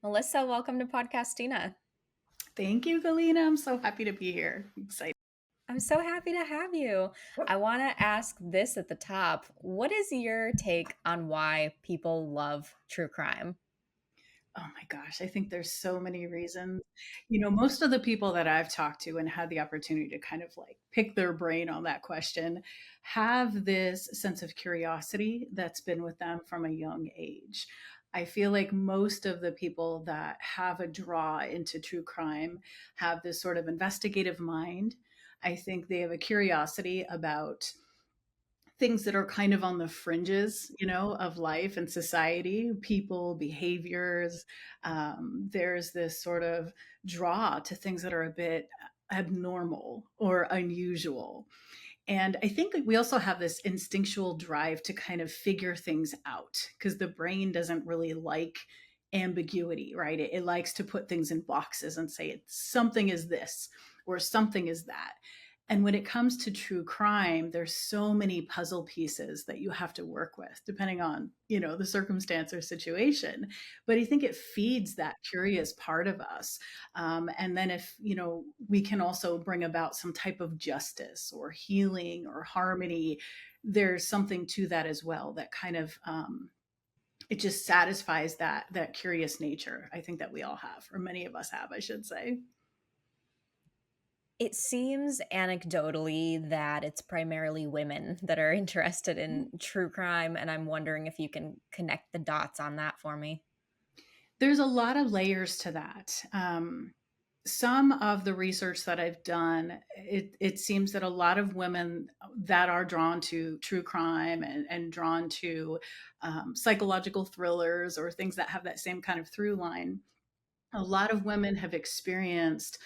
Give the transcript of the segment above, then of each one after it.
Melissa, welcome to Podcastina. Thank you, Galina. I'm so happy to be here. Excited. I'm so happy to have you. I want to ask this at the top. What is your take on why people love true crime? Oh my gosh, I think there's so many reasons. Most of the people that I've talked to and had the opportunity to kind of like pick their brain on that question have this sense of curiosity that's been with them from a young age. I feel like most of the people that have a draw into true crime have this sort of investigative mind. I think they have a curiosity about things that are kind of on the fringes, of life and society, people, behaviors. There's this sort of draw to things that are a bit abnormal or unusual. And I think that we also have this instinctual drive to kind of figure things out because the brain doesn't really like ambiguity, right? It likes to put things in boxes and say something is this or something is that. And when it comes to true crime, there's so many puzzle pieces that you have to work with, depending on, the circumstance or situation. But I think it feeds that curious part of us. And then if, we can also bring about some type of justice or healing or harmony, there's something to that as well that kind of it just satisfies that curious nature I think that we all have, or many of us have, I should say. It seems anecdotally that it's primarily women that are interested in true crime, and I'm wondering if you can connect the dots on that for me. There's a lot of layers to that. Some of the research that I've done, it seems that a lot of women that are drawn to true crime and drawn to psychological thrillers or things that have that same kind of through line, a lot of women have experienced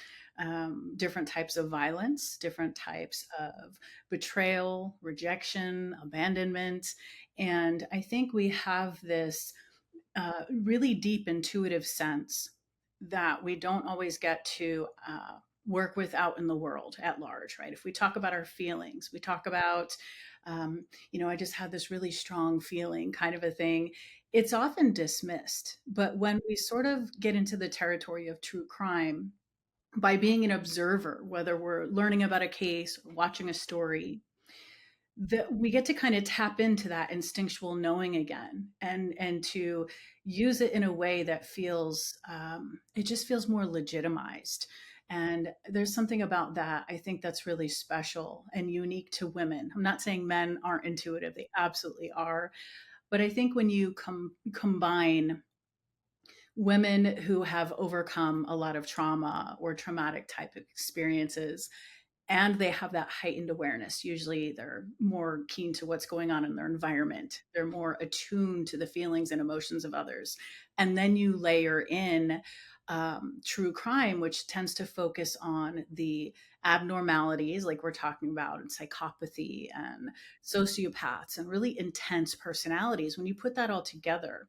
different types of violence, different types of betrayal, rejection, abandonment. And I think we have this really deep intuitive sense that we don't always get to work with out in the world at large, right? If we talk about our feelings, we talk about, I just had this really strong feeling kind of a thing. It's often dismissed. But when we sort of get into the territory of true crime, by being an observer, whether we're learning about a case or watching a story, that we get to kind of tap into that instinctual knowing again and to use it in a way that feels it just feels more legitimized. And there's something about that I think that's really special and unique to women. I'm not saying men aren't intuitive, they absolutely are, but I think when you combine women who have overcome a lot of trauma or traumatic type of experiences and they have that heightened awareness. Usually they're more keen to what's going on in their environment. They're more attuned to the feelings and emotions of others. And then you layer in true crime, which tends to focus on the abnormalities, like we're talking about, and psychopathy and sociopaths and really intense personalities. When you put that all together,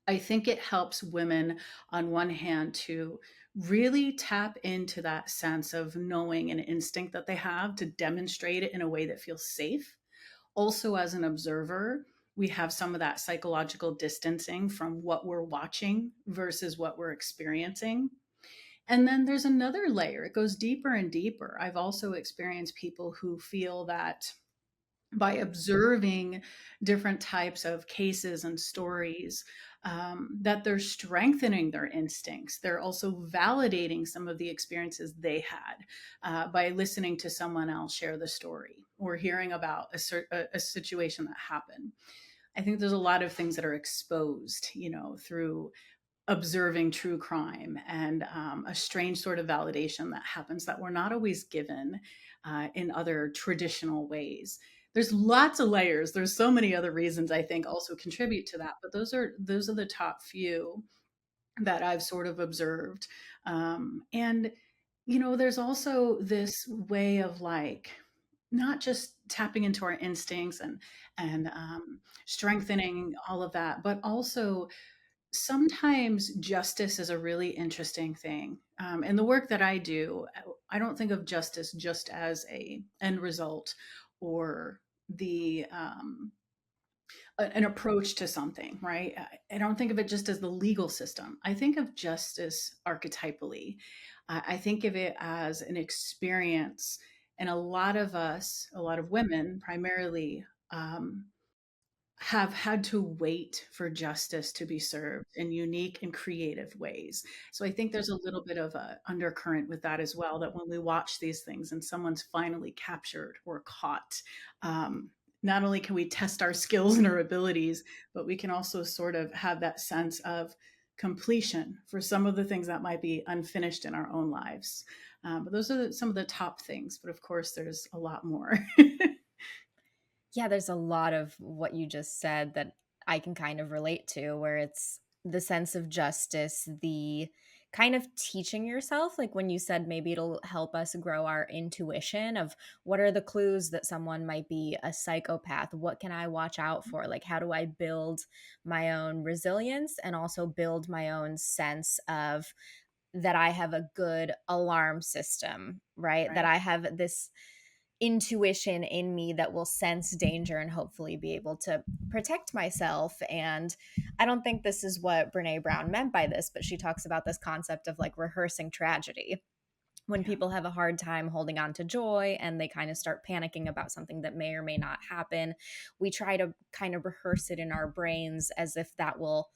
I think it helps women, on one hand, to really tap into that sense of knowing and instinct that they have to demonstrate it in a way that feels safe. Also, as an observer, we have some of that psychological distancing from what we're watching versus what we're experiencing. And then there's another layer, it goes deeper and deeper. I've also experienced people who feel that by observing different types of cases and stories, that they're strengthening their instincts. They're also validating some of the experiences they had by listening to someone else share the story or hearing about a situation that happened. I think there's a lot of things that are exposed, through observing true crime and a strange sort of validation that happens that we're not always given in other traditional ways. There's lots of layers. There's so many other reasons I think also contribute to that, but those are the top few that I've sort of observed. And there's also this way of like not just tapping into our instincts and strengthening all of that, but also sometimes justice is a really interesting thing. In the work that I do, I don't think of justice just as a end result or the an approach to something, right? I don't think of it just as the legal system. I think of justice archetypally. I think of it as an experience. And a lot of us, a lot of women primarily, um, have had to wait for justice to be served in unique and creative ways. So I think there's a little bit of a undercurrent with that as well, that when we watch these things and someone's finally captured or caught, um, not only can we test our skills and our abilities, but we can also sort of have that sense of completion for some of the things that might be unfinished in our own lives. But those are some of the top things. But of course, there's a lot more. Yeah, there's a lot of what you just said that I can kind of relate to, where it's the sense of justice, the kind of teaching yourself, like when you said maybe it'll help us grow our intuition of what are the clues that someone might be a psychopath? What can I watch out for? Like, how do I build my own resilience and also build my own sense of that I have a good alarm system, right? That Right. I have this intuition in me that will sense danger and hopefully be able to protect myself. And I don't think this is what Brene Brown meant by this, but she talks about this concept of like rehearsing tragedy. When Yeah. people have a hard time holding on to joy and they kind of start panicking about something that may or may not happen, we try to kind of rehearse it in our brains as if that will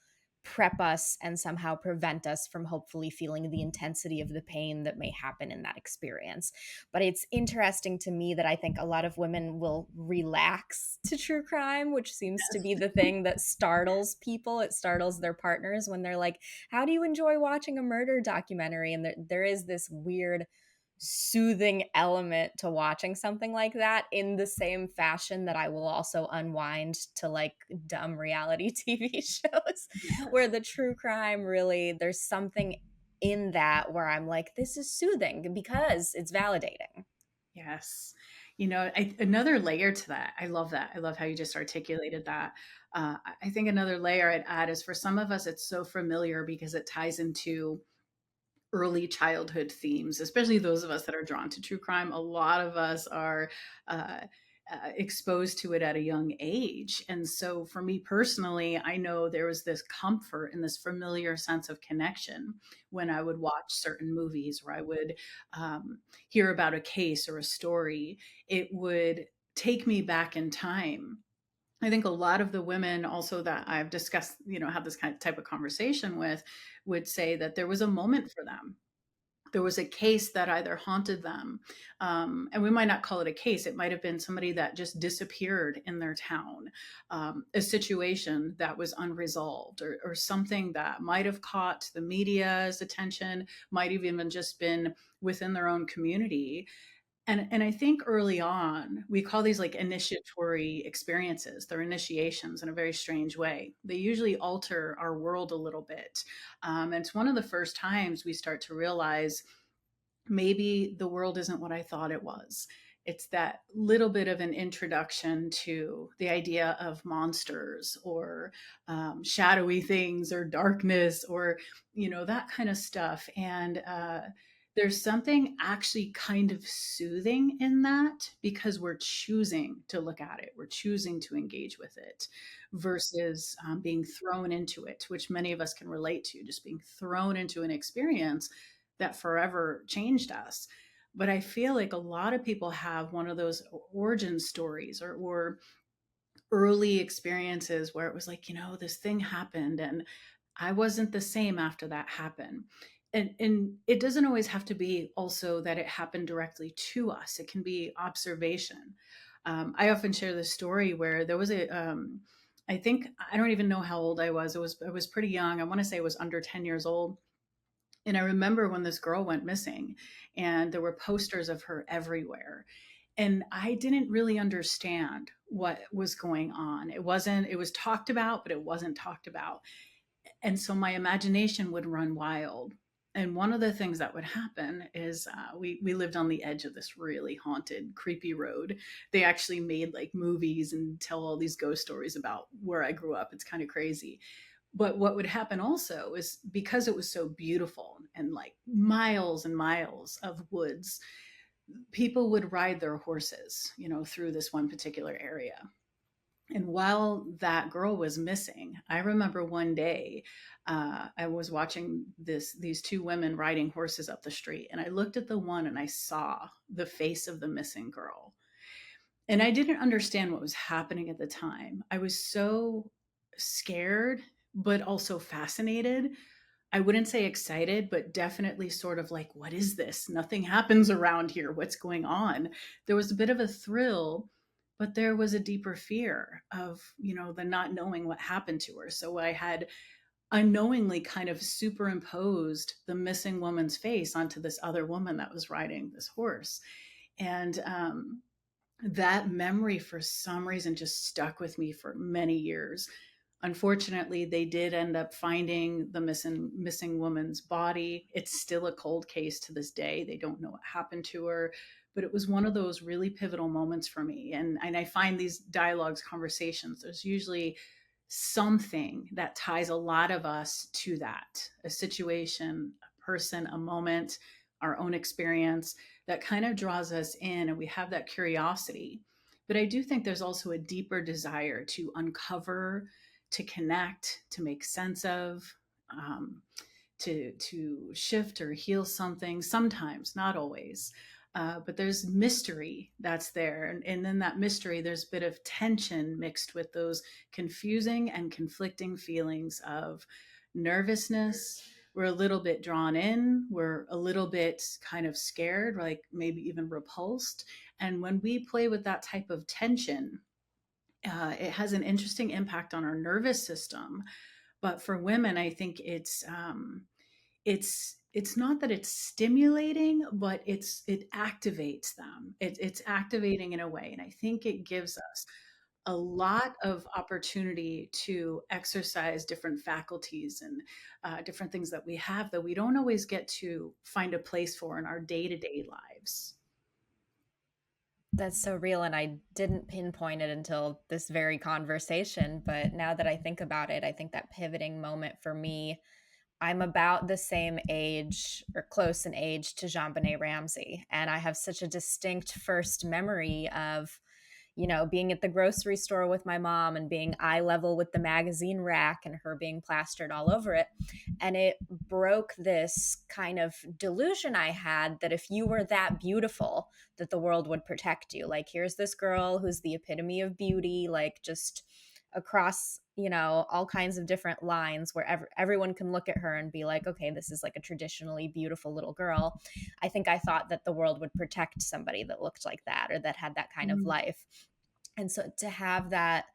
prep us and somehow prevent us from hopefully feeling the intensity of the pain that may happen in that experience. But it's interesting to me that I think a lot of women will relax to true crime, which seems to be Yes. the thing that startles people. It startles their partners when they're like, how do you enjoy watching a murder documentary? And there is this weird soothing element to watching something like that, in the same fashion that I will also unwind to like dumb reality TV shows, where Yes. the true crime really, there's something in that where I'm like, this is soothing because it's validating. Yes. Another layer to that, I love that. I love how you just articulated that. I think another layer I'd add is for some of us, it's so familiar because it ties into early childhood themes, especially those of us that are drawn to true crime. A lot of us are uh, exposed to it at a young age. And so for me personally, I know there was this comfort and this familiar sense of connection when I would watch certain movies, or I would hear about a case or a story. It would take me back in time. I think a lot of the women also that I've discussed, have this kind of type of conversation with, would say that there was a moment for them. There was a case that either haunted them, and we might not call it a case. It might have been somebody that just disappeared in their town, a situation that was unresolved, or something that might have caught the media's attention, might have even just been within their own community. And I think early on, we call these like initiatory experiences. They're initiations in a very strange way. They usually alter our world a little bit. And it's one of the first times we start to realize maybe the world isn't what I thought it was. It's that little bit of an introduction to the idea of monsters, or shadowy things, or darkness, or that kind of stuff. And there's something actually kind of soothing in that, because we're choosing to look at it, we're choosing to engage with it, versus being thrown into it, which many of us can relate to, just being thrown into an experience that forever changed us. But I feel like a lot of people have one of those origin stories, or early experiences where it was like, this thing happened and I wasn't the same after that happened. And it doesn't always have to be also that it happened directly to us. It can be observation. I often share this story where there was I think, I don't even know how old I was. I was pretty young. I want to say I was under 10 years old. And I remember when this girl went missing, and there were posters of her everywhere. And I didn't really understand what was going on. It was talked about, but it wasn't talked about. And so my imagination would run wild. And one of the things that would happen is we lived on the edge of this really haunted, creepy road. They actually made like movies and tell all these ghost stories about where I grew up. It's kind of crazy. But what would happen also is, because it was so beautiful and like miles and miles of woods, people would ride their horses, through this one particular area. And while that girl was missing, I remember one day I was watching these two women riding horses up the street, and I looked at the one and I saw the face of the missing girl. And I didn't understand what was happening at the time. I was so scared, but also fascinated. I wouldn't say excited, but definitely sort of like, what is this? Nothing happens around here. What's going on? There was a bit of a thrill, but there was a deeper fear of, the not knowing what happened to her. So I had unknowingly kind of superimposed the missing woman's face onto this other woman that was riding this horse. And that memory, for some reason, just stuck with me for many years. Unfortunately, they did end up finding the missing woman's body. It's still a cold case to this day. They don't know what happened to her, but it was one of those really pivotal moments for me. And I find these dialogues, conversations, there's usually something that ties a lot of us to that, a situation, a person, a moment, our own experience that kind of draws us in, and we have that curiosity. But I do think there's also a deeper desire to uncover, to connect, to make sense of, um, to shift or heal something. Sometimes, not always. But there's mystery that's there. And then that mystery, there's a bit of tension mixed with those confusing and conflicting feelings of nervousness. We're a little bit drawn in. We're a little bit kind of scared, like maybe even repulsed. And when we play with that type of tension, it has an interesting impact on our nervous system. But for women, I think it's not that it's stimulating, but it activates them. It's activating in a way, and I think it gives us a lot of opportunity to exercise different faculties and different things that we have that we don't always get to find a place for in our day-to-day lives. That's so real, and I didn't pinpoint it until this very conversation, but now that I think about it, I think that pivoting moment for me, I'm about the same age or close in age to Jean-Benet Ramsey, and I have such a distinct first memory of, being at the grocery store with my mom and being eye level with the magazine rack and her being plastered all over it. And it broke this kind of delusion I had that if you were that beautiful, that the world would protect you. Like, here's this girl who's the epitome of beauty, like just across, all kinds of different lines where everyone can look at her and be like, okay, this is like a traditionally beautiful little girl. I think I thought that the world would protect somebody that looked like that or that had that kind of Mm. life. And so to have that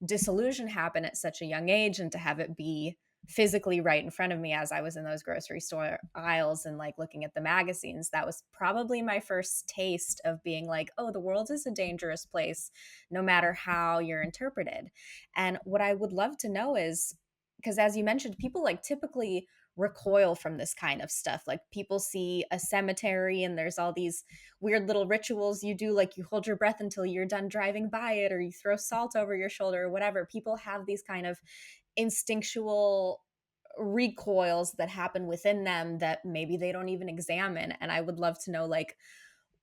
disillusion happen at such a young age and to have it be physically right in front of me as I was in those grocery store aisles and like looking at the magazines, that was probably my first taste of being like, oh, the world is a dangerous place no matter how you're interpreted. And what I would love to know is, because as you mentioned, people like typically recoil from this kind of stuff. Like people see a cemetery and there's all these weird little rituals you do, like you hold your breath until you're done driving by it, or you throw salt over your shoulder, or whatever. People have these kind of instinctual recoils that happen within them that maybe they don't even examine. And I would love to know, like,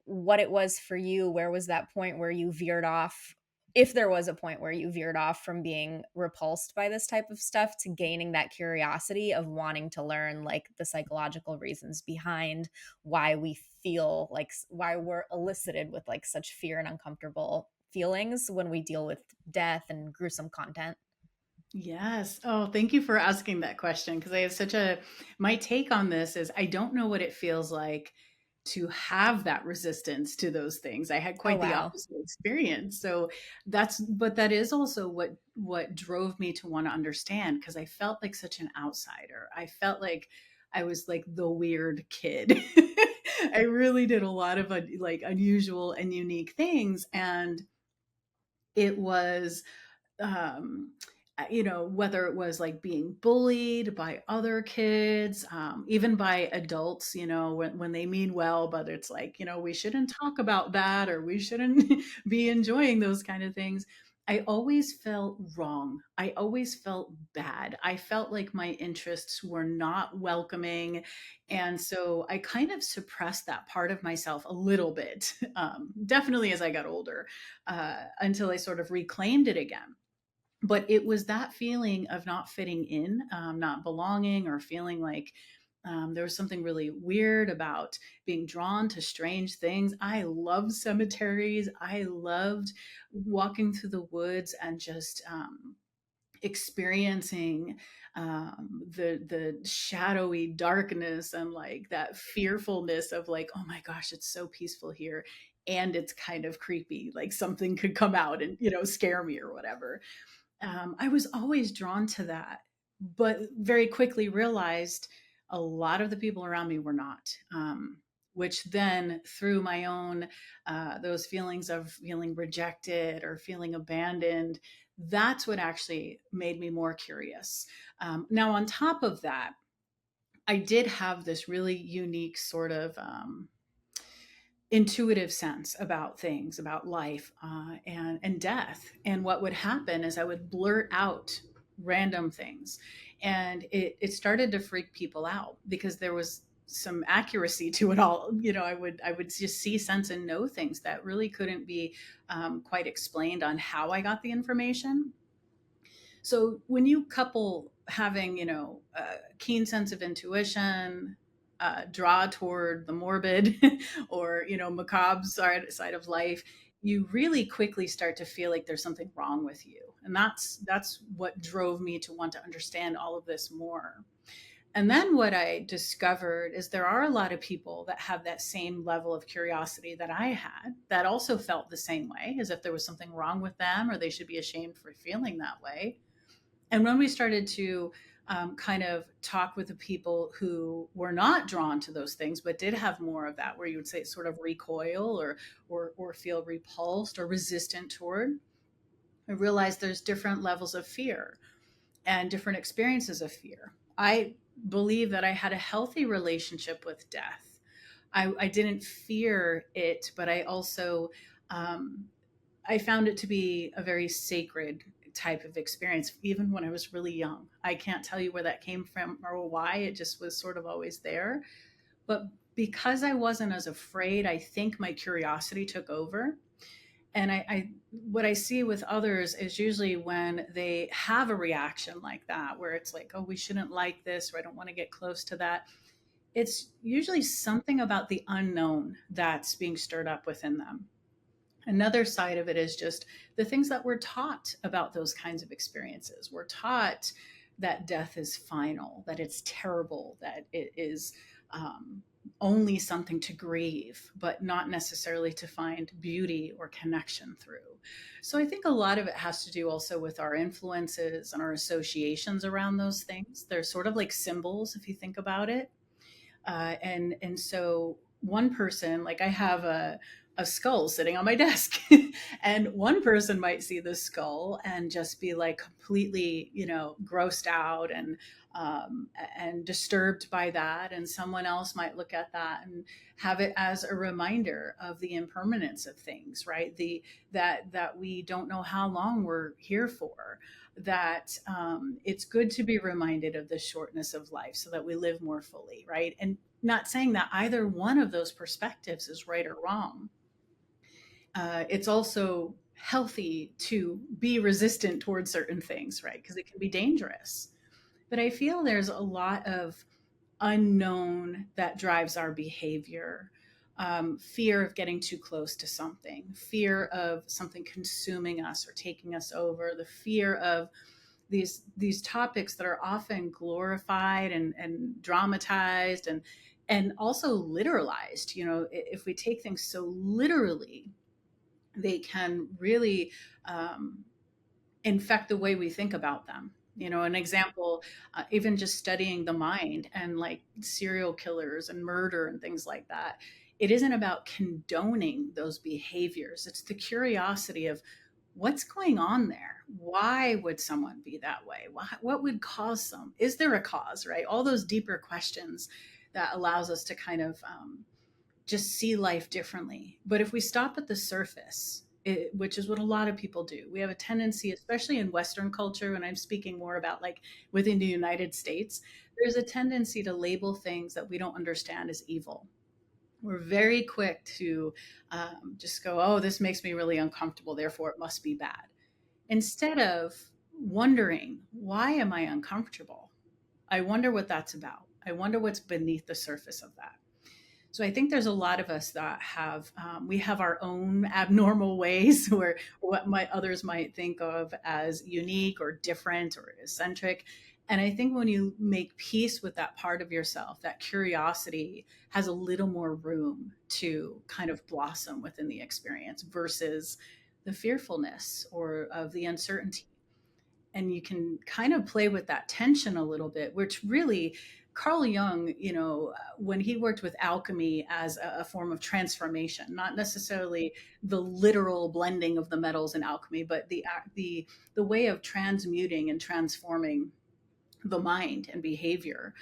what it was for you. Where was that point where you veered off? If there was a point where you veered off from being repulsed by this type of stuff to gaining that curiosity of wanting to learn, like, the psychological reasons behind why we feel like, why we're elicited with like such fear and uncomfortable feelings when we deal with death and gruesome content. Yes. Oh, thank you for asking that question because I have my take on this is I don't know what it feels like to have that resistance to those things. I had Oh, quite the wow. opposite experience. So but that is also what drove me to want to understand because I felt like such an outsider. I felt like I was like the weird kid. I really did a lot of like unusual and unique things, and it was um whether it was like being bullied by other kids, even by adults, when they mean well, but it's like, we shouldn't talk about that or we shouldn't be enjoying those kind of things. I always felt wrong. I always felt bad. I felt like my interests were not welcoming. And so I kind of suppressed that part of myself a little bit, definitely as I got older, until I sort of reclaimed it again. But it was that feeling of not fitting in, not belonging, or feeling like there was something really weird about being drawn to strange things. I loved cemeteries. I loved walking through the woods and just experiencing the shadowy darkness and like that fearfulness of like, oh my gosh, it's so peaceful here, and it's kind of creepy, like something could come out and scare me or whatever. I was always drawn to that, but very quickly realized a lot of the people around me were not. Which then, through my own those feelings of feeling rejected or feeling abandoned, that's what actually made me more curious. Now, on top of that, I did have this really unique sort of intuitive sense about things, about life, and death. And what would happen is I would blurt out random things, and it started to freak people out because there was some accuracy to it all. I would just see, sense, and know things that really couldn't be quite explained on how I got the information. So when you couple having, a keen sense of intuition, draw toward the morbid or, macabre side of life, you really quickly start to feel like there's something wrong with you. And that's what drove me to want to understand all of this more. And then what I discovered is there are a lot of people that have that same level of curiosity that I had, that also felt the same way, as if there was something wrong with them or they should be ashamed for feeling that way. And when we started to kind of talk with the people who were not drawn to those things, but did have more of that, where you would say sort of recoil, or feel repulsed or resistant toward, I realized there's different levels of fear and different experiences of fear. I believe that I had a healthy relationship with death. I didn't fear it, but I also um, I found it to be a very sacred type of experience, even when I was really young. I can't tell you where that came from or why. It just was sort of always there. But because I wasn't as afraid, I think my curiosity took over. And what I see with others is usually when they have a reaction like that, where it's like, oh, we shouldn't like this, or I don't want to get close to that. It's usually something about the unknown that's being stirred up within them. Another side of it is just the things that we're taught about those kinds of experiences. We're taught that death is final, that it's terrible, that it is only something to grieve, but not necessarily to find beauty or connection through. So I think a lot of it has to do also with our influences and our associations around those things. They're sort of like symbols, if you think about it. And so one person, like I have a skull sitting on my desk, and one person might see the skull and just be like completely, grossed out um, and disturbed by that, and someone else might look at that and have it as a reminder of the impermanence of things, right? That we don't know how long we're here for, that it's good to be reminded of the shortness of life so that we live more fully, right? And not saying that either one of those perspectives is right or wrong. It's also healthy to be resistant towards certain things, right? Because it can be dangerous. But I feel there's a lot of unknown that drives our behavior. Fear of getting too close to something, fear of something consuming us or taking us over, the fear of these topics that are often glorified and dramatized and also literalized. If we take things so literally, they can really um, infect the way we think about them. An example, even just studying the mind and like serial killers and murder and things like that. It isn't about condoning those behaviors. It's the curiosity of what's going on there. Why would someone be that way? What would cause them? Is there a cause, right? All those deeper questions that allows us to kind of just see life differently. But if we stop at the surface, which is what a lot of people do, we have a tendency, especially in Western culture, and I'm speaking more about like within the United States, there's a tendency to label things that we don't understand as evil. We're very quick to just go, oh, this makes me really uncomfortable, therefore it must be bad. Instead of wondering, why am I uncomfortable? I wonder what that's about. I wonder what's beneath the surface of that. So I think there's a lot of us that have we have our own abnormal ways, or what might others might think of as unique or different or eccentric. And I think when you make peace with that part of yourself, that curiosity has a little more room to kind of blossom within the experience versus the fearfulness or of the uncertainty. And you can kind of play with that tension a little bit, which really Carl Jung, when he worked with alchemy as a form of transformation, not necessarily the literal blending of the metals in alchemy, but the way of transmuting and transforming the mind and behavior.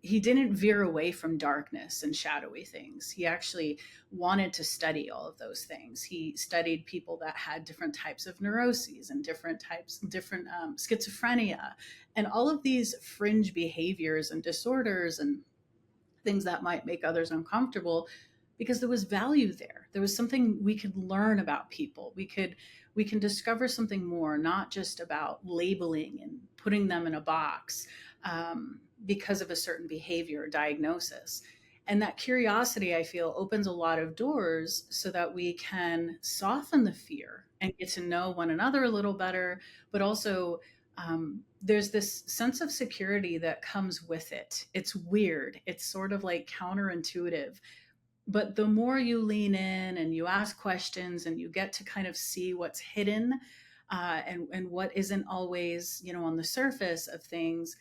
He didn't veer away from darkness and shadowy things. He actually wanted to study all of those things. He studied people that had different types of neuroses and different schizophrenia, and all of these fringe behaviors and disorders and things that might make others uncomfortable, because there was value there. There was something we could learn about people. We can discover something more, not just about labeling and putting them in a box because of a certain behavior or diagnosis. And that curiosity, I feel, opens a lot of doors so that we can soften the fear and get to know one another a little better, but also there's this sense of security that comes with it. It's weird. It's sort of like counterintuitive. But the more you lean in and you ask questions and you get to kind of see what's hidden and what isn't always, on the surface of things,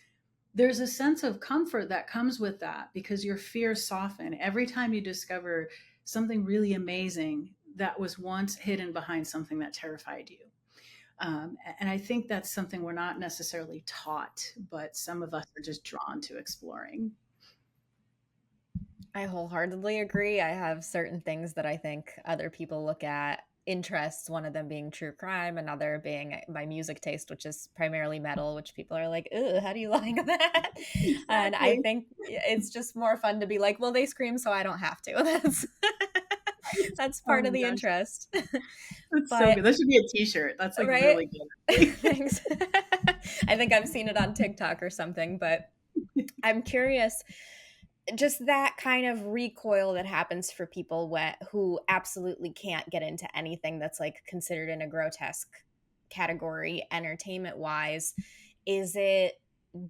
there's a sense of comfort that comes with that because your fears soften every time you discover something really amazing that was once hidden behind something that terrified you. And I think that's something we're not necessarily taught, but some of us are just drawn to exploring. I wholeheartedly agree. I have certain things that I think other people look at interests, one of them being true crime, another being my music taste, which is primarily metal, which people are like, "Ugh, how do you like that?" And I Exactly. think it's just more fun to be like, "Well, they scream, so I don't have to." That's Oh part of my the gosh, interest. that's so But good. That should be a t-shirt. That's like right? really good. Thanks. I think I've seen it on TikTok or something, but I'm curious, just that kind of recoil that happens for people who absolutely can't get into anything that's like considered in a grotesque category entertainment wise. Is it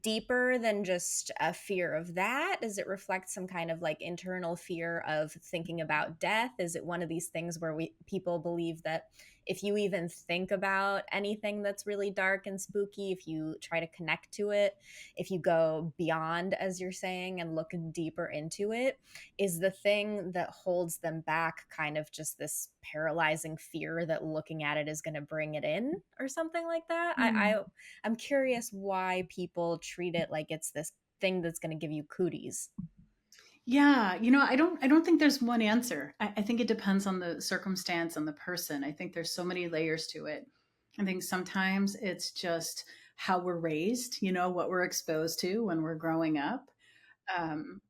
deeper than just a fear of that? Does it reflect some kind of like internal fear of thinking about death? Is it one of these things where we people believe that if you even think about anything that's really dark and spooky, if you try to connect to it, if you go beyond, as you're saying, and look deeper into it, is the thing that holds them back kind of just this paralyzing fear that looking at it is going to bring it in or something like that? Mm. I'm curious why people treat it like it's this thing that's going to give you cooties. Yeah, I don't think there's one answer. I think it depends on the circumstance and the person. I think there's so many layers to it. I think sometimes it's just how we're raised, what we're exposed to when we're growing up. Um,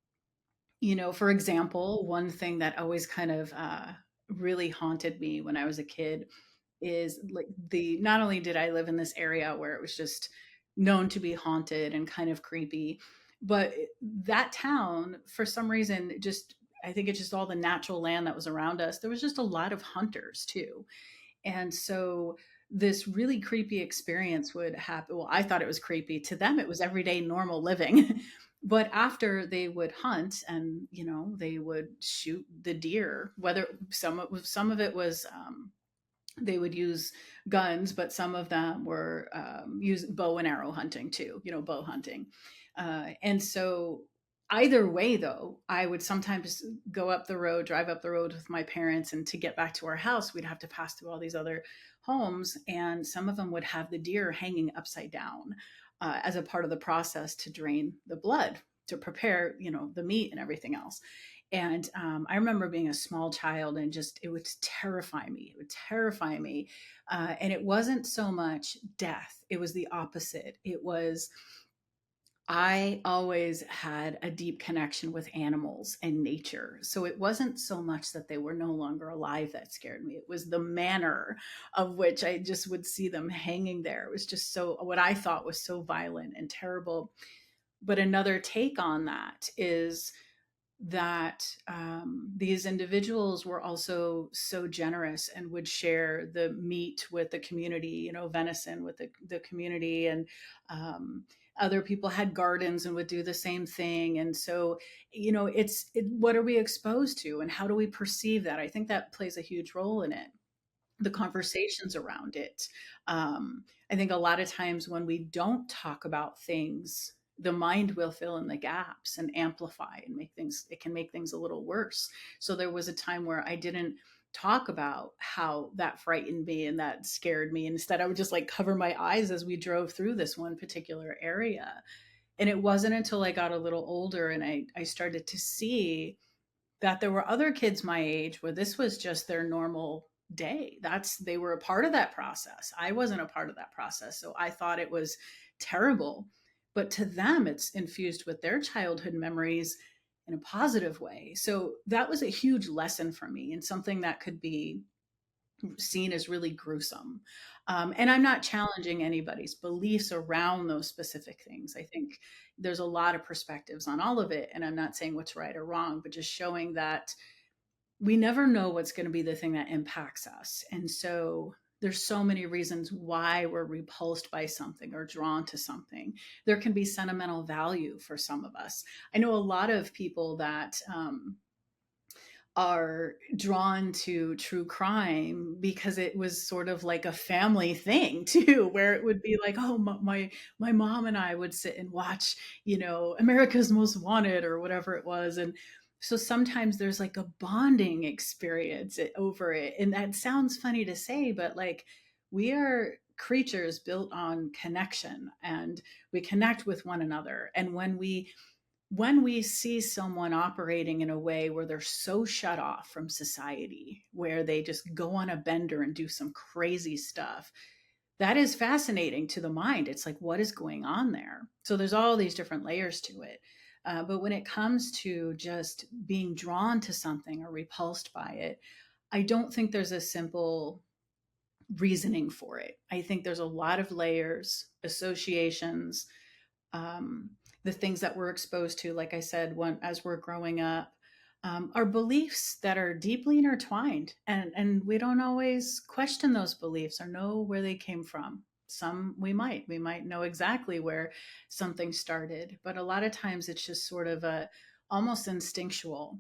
for example, one thing that always kind of really haunted me when I was a kid is like the not only did I live in this area where it was just known to be haunted and kind of creepy, but that town, for some reason, just I think it's just all the natural land that was around us. There was just a lot of hunters too. And so this really creepy experience would happen. Well, I thought it was creepy. To them, it was everyday normal living. But after they would hunt and, they would shoot the deer, whether some of it was they would use guns, but some of them were use bow and arrow hunting too, bow hunting. And so either way, though, I would sometimes drive up the road with my parents, and to get back to our house, we'd have to pass through all these other homes, and some of them would have the deer hanging upside down as a part of the process to drain the blood to prepare, the meat and everything else. And I remember being a small child and just it would terrify me. It would terrify me. And it wasn't so much death, it was the opposite. It was I always had a deep connection with animals and nature. So it wasn't so much that they were no longer alive that scared me. It was the manner of which I just would see them hanging there. It was just so, what I thought was so violent and terrible. But another take on that is that these individuals were also so generous and would share the meat with the community, you know, venison with the community. And um, other people had gardens and would do the same thing. And so, you know, what are we exposed to and how do we perceive that? I think that plays a huge role in it, the conversations around it. I think a lot of times when we don't talk about things, the mind will fill in the gaps and amplify and make things, it can make things a little worse. So there was a time where I didn't talk about how that frightened me and that scared me. Instead, I would just like cover my eyes as we drove through this one particular area. And it wasn't until I got a little older and I started to see that there were other kids my age where this was just their normal day. They were a part of that process. I wasn't a part of that process. So I thought it was terrible. But to them, it's infused with their childhood memories in a positive way. So that was a huge lesson for me and something that could be seen as really gruesome. And I'm not challenging anybody's beliefs around those specific things. I think there's a lot of perspectives on all of it. And I'm not saying what's right or wrong, but just showing that we never know what's going to be the thing that impacts us. And so there's so many reasons why we're repulsed by something or drawn to something. There can be sentimental value for some of us. I know a lot of people that are drawn to true crime because it was sort of like a family thing too, where it would be like, oh, my mom and I would sit and watch, you know, America's Most Wanted or whatever it was. And so sometimes there's like a bonding experience over it. And that sounds funny to say, but like we are creatures built on connection and we connect with one another. And when we see someone operating in a way where they're so shut off from society, where they just go on a bender and do some crazy stuff, that is fascinating to the mind. It's like, what is going on there? So there's all these different layers to it. But when it comes to just being drawn to something or repulsed by it, I don't think there's a simple reasoning for it. I think there's a lot of layers, associations, um, the things that we're exposed to, like I said, as we're growing up, are beliefs that are deeply intertwined, and we don't always question those beliefs or know where they came from. Some we might know exactly where something started, but a lot of times it's just sort of a almost instinctual,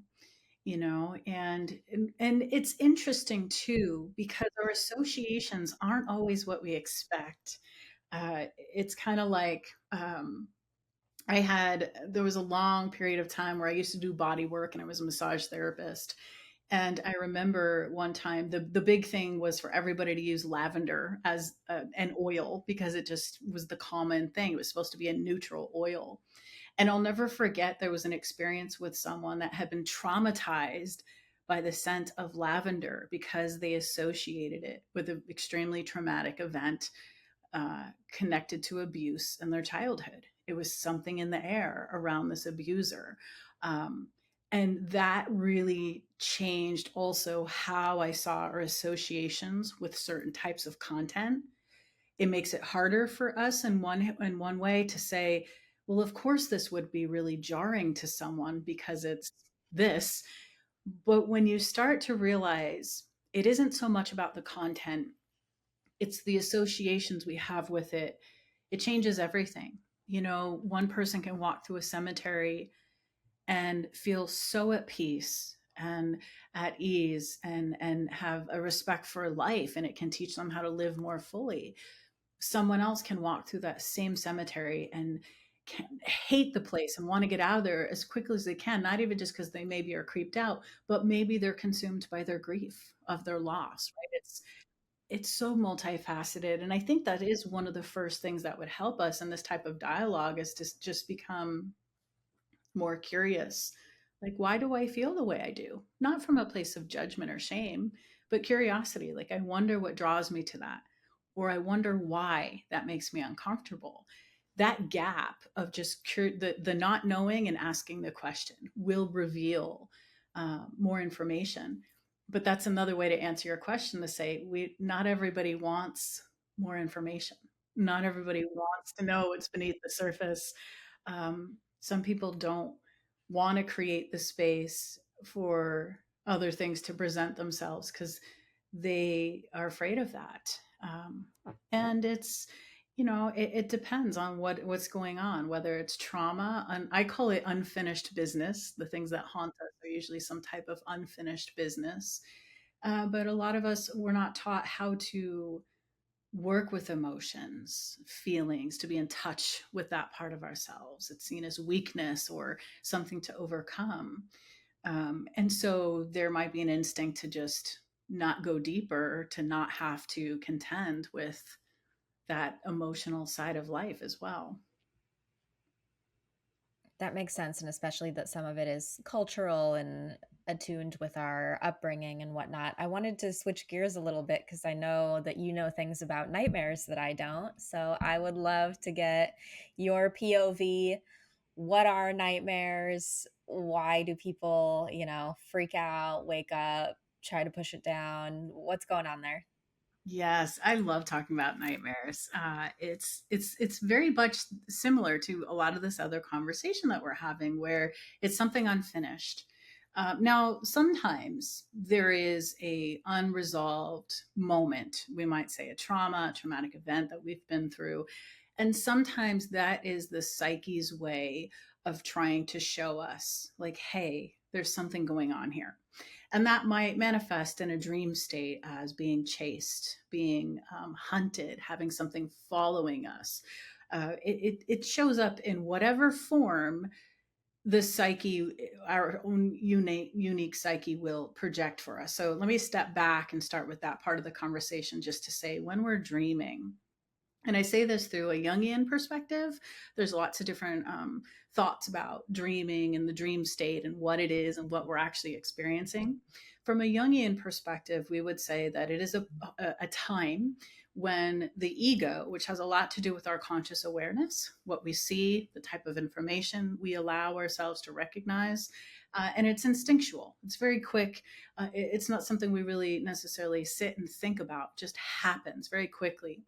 you know. And it's interesting too because our associations aren't always what we expect. It's kind of like there was a long period of time where I used to do body work and I was a massage therapist. And I remember one time the big thing was for everybody to use lavender as an oil because it just was the common thing. It was supposed to be a neutral oil. And I'll never forget there was an experience with someone that had been traumatized by the scent of lavender because they associated it with an extremely traumatic event connected to abuse in their childhood. It was something in the air around this abuser. Um, and that really changed also how I saw our associations with certain types of content. It makes it harder for us in one way to say, well, of course this would be really jarring to someone because it's this. But when you start to realize it isn't so much about the content, it's the associations we have with it. It changes everything. You know, one person can walk through a cemetery and feel so at peace and at ease and have a respect for life, and it can teach them how to live more fully. Someone else can walk through that same cemetery and can hate the place and want to get out of there as quickly as they can, not even just because they maybe are creeped out, but maybe they're consumed by their grief of their loss, right? It's so multifaceted, and I think that is one of the first things that would help us in this type of dialogue is to just become more curious. Like, why do I feel the way I do? Not from a place of judgment or shame, but curiosity. Like, I wonder what draws me to that, or I wonder why that makes me uncomfortable. that gap of just the not knowing and asking the question will reveal more information. But that's another way to answer your question, to say we not everybody wants more information. Not everybody wants to know what's beneath the surface. Some people don't want to create the space for other things to present themselves because they are afraid of that. And it's, it depends on what's going on, whether it's trauma. And I call it unfinished business. The things that haunt us are usually some type of unfinished business. But a lot of us, we're not taught how to work with emotions, feelings, to be in touch with that part of ourselves. It's seen as weakness or something to overcome. And so there might be an instinct to just not go deeper, to not have to contend with that emotional side of life as well. That makes sense, and especially that some of it is cultural and attuned with our upbringing and whatnot. I wanted to switch gears a little bit because I know that you know things about nightmares that I don't. So I would love to get your POV. What are nightmares? Why do people, freak out, wake up, try to push it down? What's going on there? Yes, I love talking about nightmares. It's very much similar to a lot of this other conversation that we're having, where it's something unfinished. Now, sometimes there is a unresolved moment. We might say a trauma, a traumatic event that we've been through, and sometimes that is the psyche's way of trying to show us, like, hey, there's something going on here. And that might manifest in a dream state as being chased, being hunted, having something following us. It shows up in whatever form the psyche, our own unique psyche, will project for us. So let me step back and start with that part of the conversation, just to say, when we're dreaming, and I say this through a Jungian perspective. There's lots of different thoughts about dreaming and the dream state and what it is and what we're actually experiencing. From a Jungian perspective, we would say that it is a time when the ego, which has a lot to do with our conscious awareness, what we see, the type of information we allow ourselves to recognize, and it's instinctual. It's very quick. It's not something we really necessarily sit and think about, it just happens very quickly.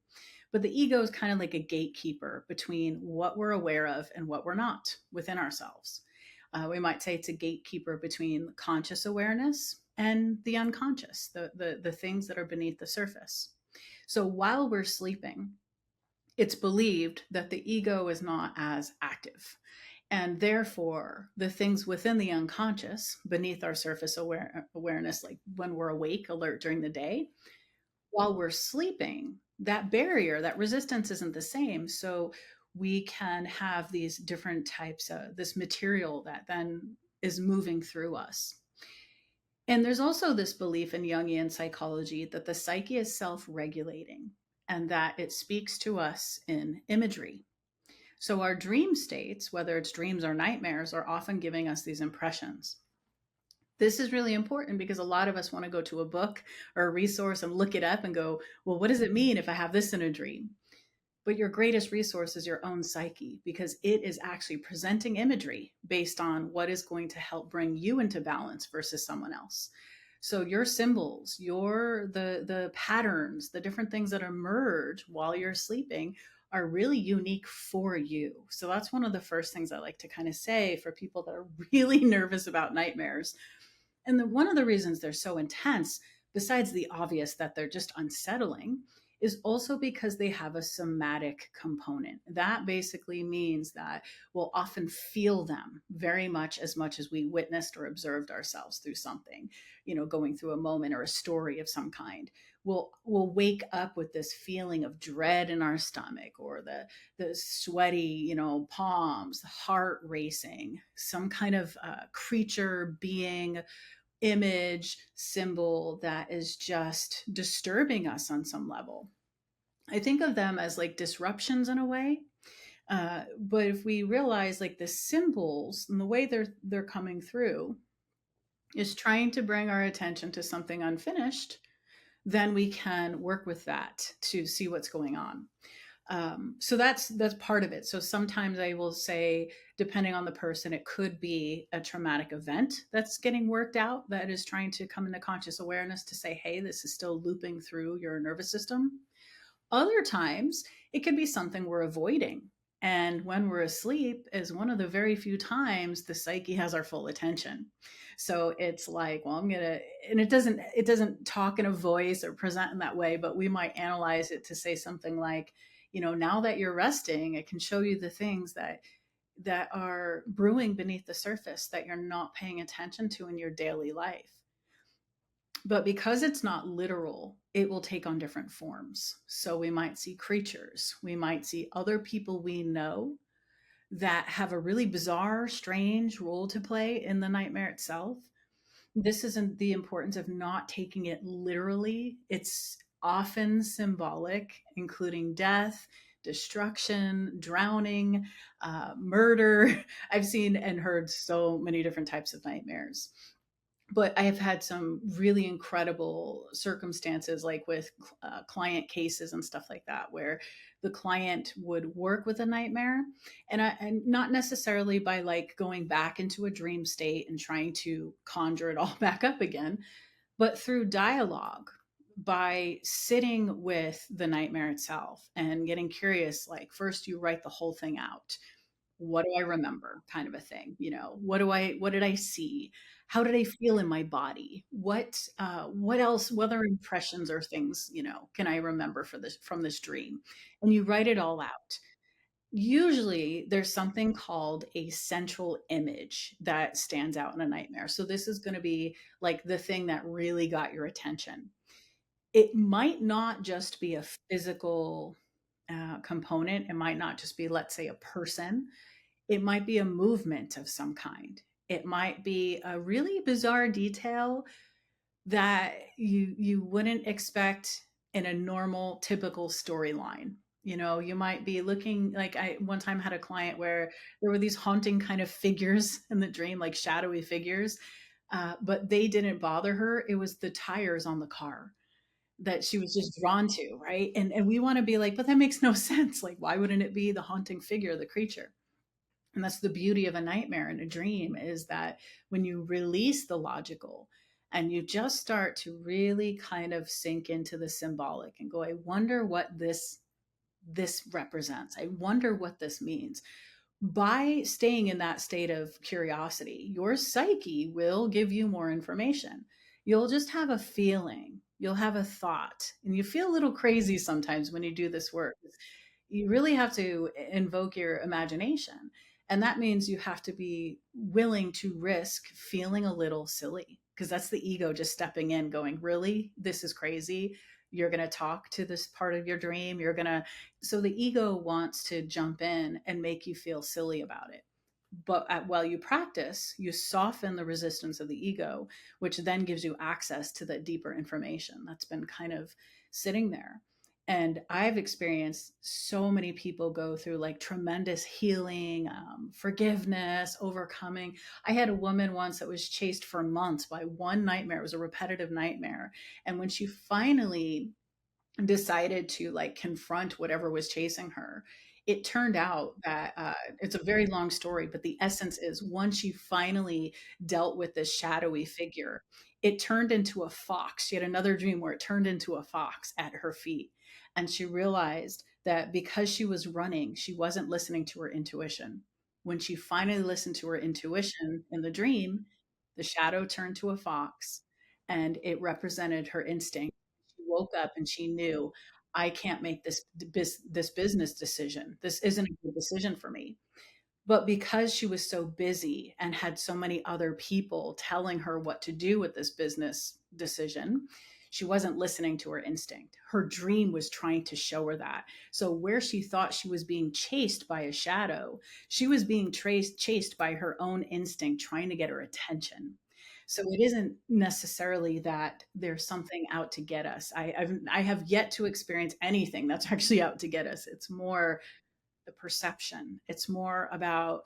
But the ego is kind of like a gatekeeper between what we're aware of and what we're not within ourselves. We might say it's a gatekeeper between conscious awareness and the unconscious, the things that are beneath the surface. So while we're sleeping, it's believed that the ego is not as active. And therefore, the things within the unconscious, beneath our surface awareness, like when we're awake, alert during the day, while we're sleeping, that barrier, that resistance isn't the same. So we can have these different types of this material that then is moving through us. And there's also this belief in Jungian psychology that the psyche is self regulating and that it speaks to us in imagery. So our dream states, whether it's dreams or nightmares, are often giving us these impressions. This is really important because a lot of us want to go to a book or a resource and look it up and go, well, what does it mean if I have this in a dream? But your greatest resource is your own psyche, because it is actually presenting imagery based on what is going to help bring you into balance versus someone else. So your symbols, the patterns, the different things that emerge while you're sleeping are really unique for you. So that's one of the first things I like to kind of say for people that are really nervous about nightmares. And one of the reasons they're so intense, besides the obvious that they're just unsettling, is also because they have a somatic component. That basically means that we'll often feel them very much as we witnessed or observed ourselves through something, going through a moment or a story of some kind. We'll wake up with this feeling of dread in our stomach, or the sweaty, palms, the heart racing, some kind of creature, being, image, symbol that is just disturbing us on some level. I think of them as like disruptions in a way. But if we realize, like, the symbols and the way they're coming through is trying to bring our attention to something unfinished, then we can work with that to see what's going on. So that's part of it. So sometimes I will say, depending on the person, it could be a traumatic event that's getting worked out, that is trying to come into conscious awareness to say, hey, this is still looping through your nervous system. Other times, it could be something we're avoiding. And when we're asleep is one of the very few times the psyche has our full attention. So it's like, well, I'm gonna, and it doesn't talk in a voice or present in that way, but we might analyze it to say something like, now that you're resting, it can show you the things that are brewing beneath the surface that you're not paying attention to in your daily life. But because it's not literal, it will take on different forms. So we might see creatures, we might see other people we know that have a really bizarre, strange role to play in the nightmare itself. This isn't the importance of not taking it literally. It's often symbolic, including death, destruction, drowning, murder. I've seen and heard so many different types of nightmares, but I have had some really incredible circumstances, like with client cases and stuff like that, where the client would work with a nightmare, and not necessarily by like going back into a dream state and trying to conjure it all back up again, but through dialogue, by sitting with the nightmare itself and getting curious. Like, first you write the whole thing out. What do I remember, kind of a thing, what did I see? How did I feel in my body? What else, what other impressions or things, can I remember from this dream? And you write it all out. Usually there's something called a central image that stands out in a nightmare. So this is going to be like the thing that really got your attention. It might not just be a physical component. It might not just be, let's say, a person. It might be a movement of some kind. It might be a really bizarre detail that you wouldn't expect in a normal typical storyline. You might be looking, like, I one time had a client where there were these haunting kind of figures in the dream, like shadowy figures, but they didn't bother her. It was the tires on the car that she was just drawn to, right? And we want to be like, but that makes no sense. Like, why wouldn't it be the haunting figure, the creature? And that's the beauty of a nightmare and a dream, is that when you release the logical and you just start to really kind of sink into the symbolic and go, I wonder what this represents. I wonder what this means. By staying in that state of curiosity, your psyche will give you more information. You'll just have a feeling, you'll have a thought, and you feel a little crazy sometimes when you do this work. You really have to invoke your imagination. And that means you have to be willing to risk feeling a little silly, because that's the ego just stepping in, going, really? This is crazy. You're going to talk to this part of your dream. So the ego wants to jump in and make you feel silly about it. But while you practice, you soften the resistance of the ego, which then gives you access to the deeper information that's been kind of sitting there. And I've experienced so many people go through like tremendous healing, forgiveness, overcoming. I had a woman once that was chased for months by one nightmare. It was a repetitive nightmare. And when she finally decided to like confront whatever was chasing her, it turned out that it's a very long story, but the essence is, once she finally dealt with this shadowy figure, it turned into a fox. She had another dream where it turned into a fox at her feet. And she realized that because she was running, she wasn't listening to her intuition. When she finally listened to her intuition in the dream, the shadow turned to a fox, and it represented her instinct. She woke up and she knew, I can't make this business decision. This isn't a good decision for me. But because she was so busy and had so many other people telling her what to do with this business decision, she wasn't listening to her instinct. Her dream was trying to show her that. So where she thought she was being chased by a shadow, she was being chased by her own instinct trying to get her attention. So it isn't necessarily that there's something out to get us. I have yet to experience anything that's actually out to get us. It's more the perception. It's more about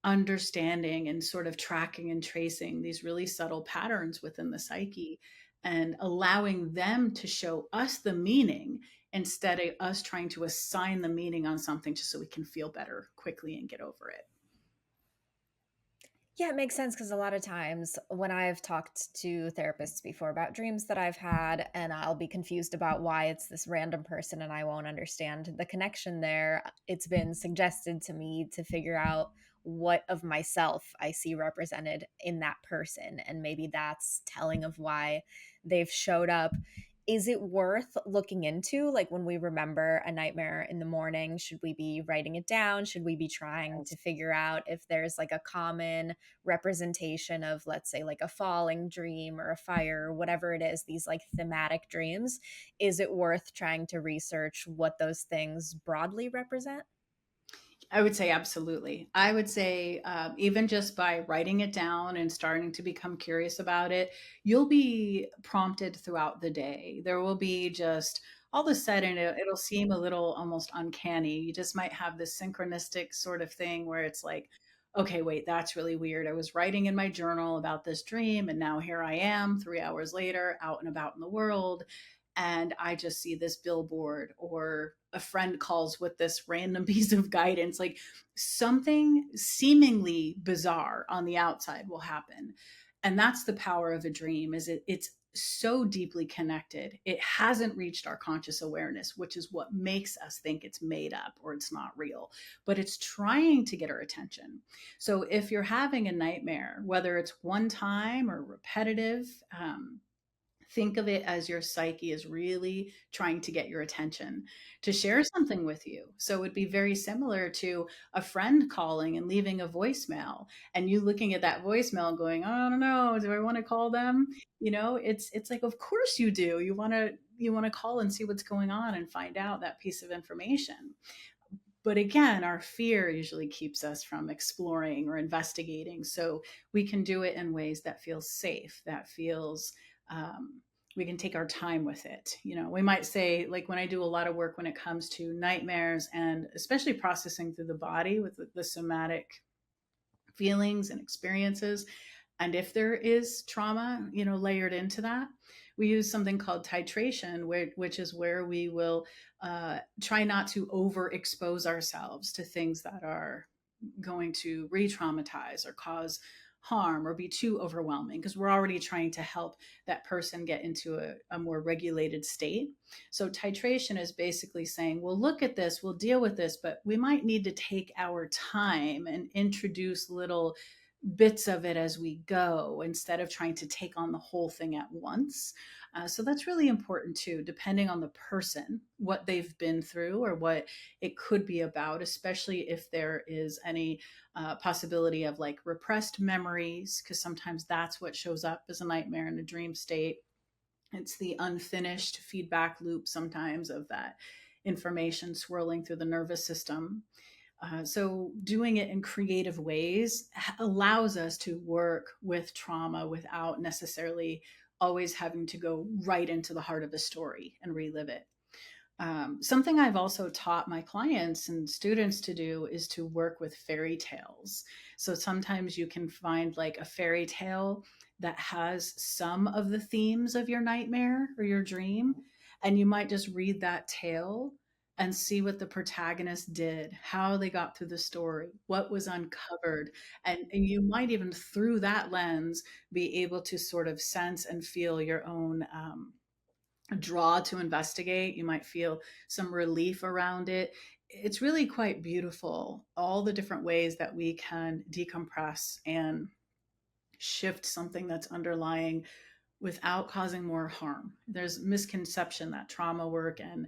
understanding and sort of tracking and tracing these really subtle patterns within the psyche, and allowing them to show us the meaning instead of us trying to assign the meaning on something just so we can feel better quickly and get over it. Yeah, it makes sense because a lot of times when I've talked to therapists before about dreams that I've had, and I'll be confused about why it's this random person and I won't understand the connection there, it's been suggested to me to figure out what of myself I see represented in that person. And maybe that's telling of why they've showed up. Is it worth looking into? Like when we remember a nightmare in the morning, should we be writing it down? Should we be trying to figure out if there's like a common representation of, let's say, like a falling dream or a fire or whatever it is, these like thematic dreams? Is it worth trying to research what those things broadly represent? I would say absolutely. I would say even just by writing it down and starting to become curious about it, you'll be prompted throughout the day. There will be just all of a sudden it'll seem a little almost uncanny. You just might have this synchronistic sort of thing where it's like, okay, wait, that's really weird. I was writing in my journal about this dream, and now here I am 3 hours later out and about in the world, and I just see this billboard, or a friend calls with this random piece of guidance. Like something seemingly bizarre on the outside will happen. And that's the power of a dream, is it's so deeply connected. It hasn't reached our conscious awareness, which is what makes us think it's made up or it's not real, but it's trying to get our attention. So if you're having a nightmare, whether it's one time or repetitive, think of it as your psyche is really trying to get your attention to share something with you. So it would be very similar to a friend calling and leaving a voicemail, and you looking at that voicemail and going, "Oh, I don't know, do I want to call them?" It's like, of course you do. You want to call and see what's going on and find out that piece of information. But again, our fear usually keeps us from exploring or investigating. So we can do it in ways that feel safe, that feels, um, we can take our time with it. We might say, like when I do a lot of work when it comes to nightmares and especially processing through the body with the somatic feelings and experiences. And if there is trauma, layered into that, we use something called titration, which is where we will try not to overexpose ourselves to things that are going to re traumatize or cause harm or be too overwhelming, because we're already trying to help that person get into a more regulated state. So, titration is basically saying, well, look at this, we'll deal with this, but we might need to take our time and introduce little bits of it as we go instead of trying to take on the whole thing at once. So that's really important too, depending on the person, what they've been through or what it could be about, especially if there is any possibility of like repressed memories, because sometimes that's what shows up as a nightmare in a dream state. It's the unfinished feedback loop sometimes of that information swirling through the nervous system. So, doing it in creative ways allows us to work with trauma without necessarily always having to go right into the heart of the story and relive it. Something I've also taught my clients and students to do is to work with fairy tales. So sometimes you can find like a fairy tale that has some of the themes of your nightmare or your dream, and you might just read that tale and see what the protagonist did, how they got through the story, what was uncovered. And you might even, through that lens, be able to sort of sense and feel your own draw to investigate. You might feel some relief around it. It's really quite beautiful, all the different ways that we can decompress and shift something that's underlying without causing more harm. There's misconception that trauma work and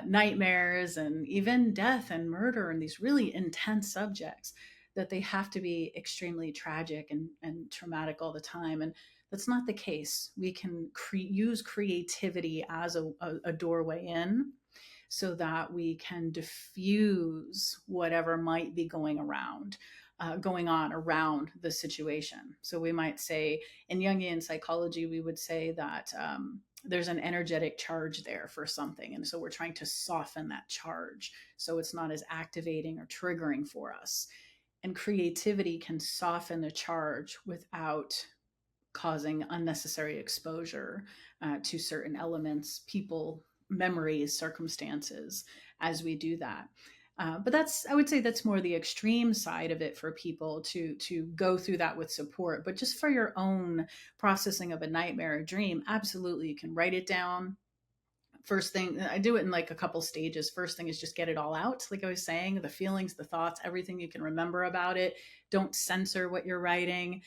nightmares and even death and murder and these really intense subjects, that they have to be extremely tragic and traumatic all the time. And that's not the case. We can use creativity as a doorway in, so that we can diffuse whatever might be going on around the situation. So we might say, in Jungian psychology, we would say that there's an energetic charge there for something. And so we're trying to soften that charge so it's not as activating or triggering for us. And creativity can soften a charge without causing unnecessary exposure to certain elements, people, memories, circumstances as we do that. But that's, I would say that's more the extreme side of it for people to go through that with support. But just for your own processing of a nightmare or dream, absolutely, you can write it down. First thing, I do it in like a couple stages. First thing is just get it all out, like I was saying, the feelings, the thoughts, everything you can remember about it. Don't censor what you're writing.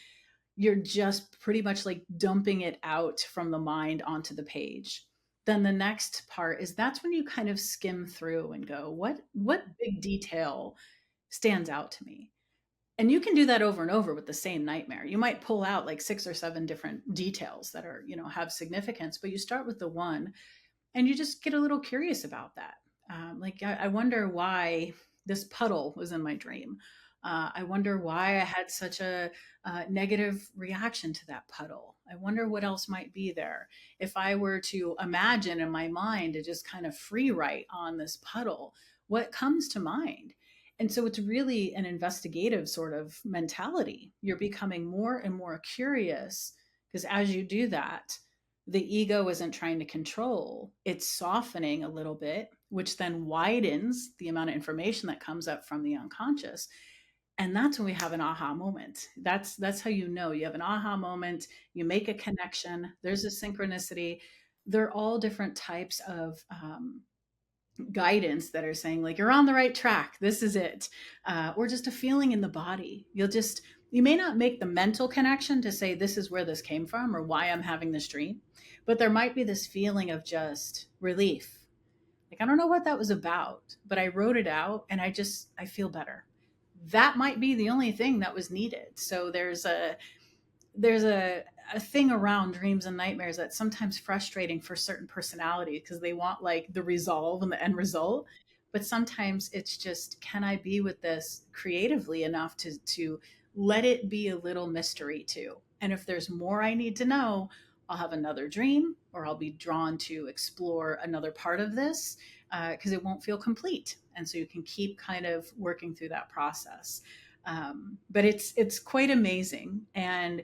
You're just pretty much like dumping it out from the mind onto the page. Then the next part is that's when you kind of skim through and go, what big detail stands out to me? And you can do that over and over with the same nightmare. You might pull out like 6 or 7 different details that are, have significance, but you start with the one and you just get a little curious about that. Like, I wonder why this puddle was in my dream. I wonder why I had such a negative reaction to that puddle. I wonder what else might be there. If I were to imagine in my mind to just kind of free write on this puddle, what comes to mind? And so it's really an investigative sort of mentality. You're becoming more and more curious because as you do that, the ego isn't trying to control, it's softening a little bit, which then widens the amount of information that comes up from the unconscious. And that's when we have an aha moment. That's how you have an aha moment, you make a connection, there's a synchronicity. They're all different types of guidance that are saying like you're on the right track, this is it. Or just a feeling in the body. You may not make the mental connection to say this is where this came from or why I'm having this dream, but there might be this feeling of just relief. Like I don't know what that was about, but I wrote it out and I feel better. That might be the only thing that was needed. So there's a thing around dreams and nightmares that's sometimes frustrating for certain personalities because they want like the resolve and the end result. But sometimes it's just, can I be with this creatively enough to let it be a little mystery too? And if there's more I need to know, I'll have another dream or I'll be drawn to explore another part of this because it won't feel complete. And so you can keep kind of working through that process. But it's quite amazing. And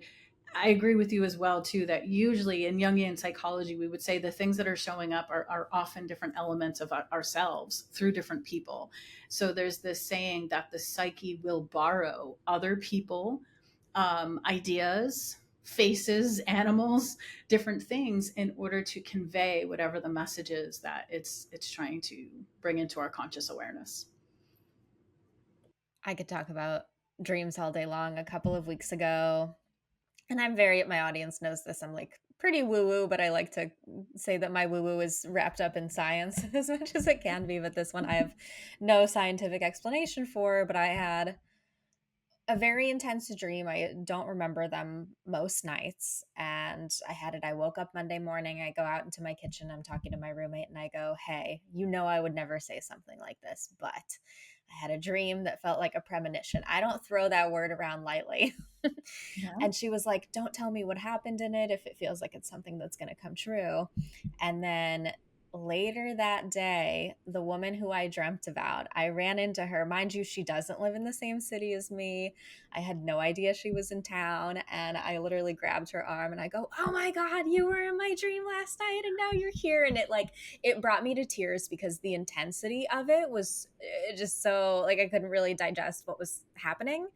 I agree with you as well too that usually in Jungian psychology we would say the things that are showing up are often different elements of ourselves through different people. So there's this saying that the psyche will borrow other people, ideas, faces, animals, different things in order to convey whatever the message is that it's trying to bring into our conscious awareness. I could talk about dreams all day long. A couple of weeks ago, and my audience knows this, I'm like pretty woo woo, but I like to say that my woo woo is wrapped up in science as much as it can be. But this one I have no scientific explanation for. But I had a very intense dream. I don't remember them most nights. And I woke up Monday morning. I go out into my kitchen. I'm talking to my roommate and I go, "Hey, I would never say something like this, but I had a dream that felt like a premonition." I don't throw that word around lightly. Yeah. And she was like, "Don't tell me what happened in it if it feels like it's something that's going to come true." And then later that day, the woman who I dreamt about, I ran into her. Mind you, she doesn't live in the same city as me. I had no idea she was in town. And I literally grabbed her arm and I go, "Oh my God, you were in my dream last night and now you're here." And it brought me to tears because the intensity of it was just so, like, I couldn't really digest what was happening.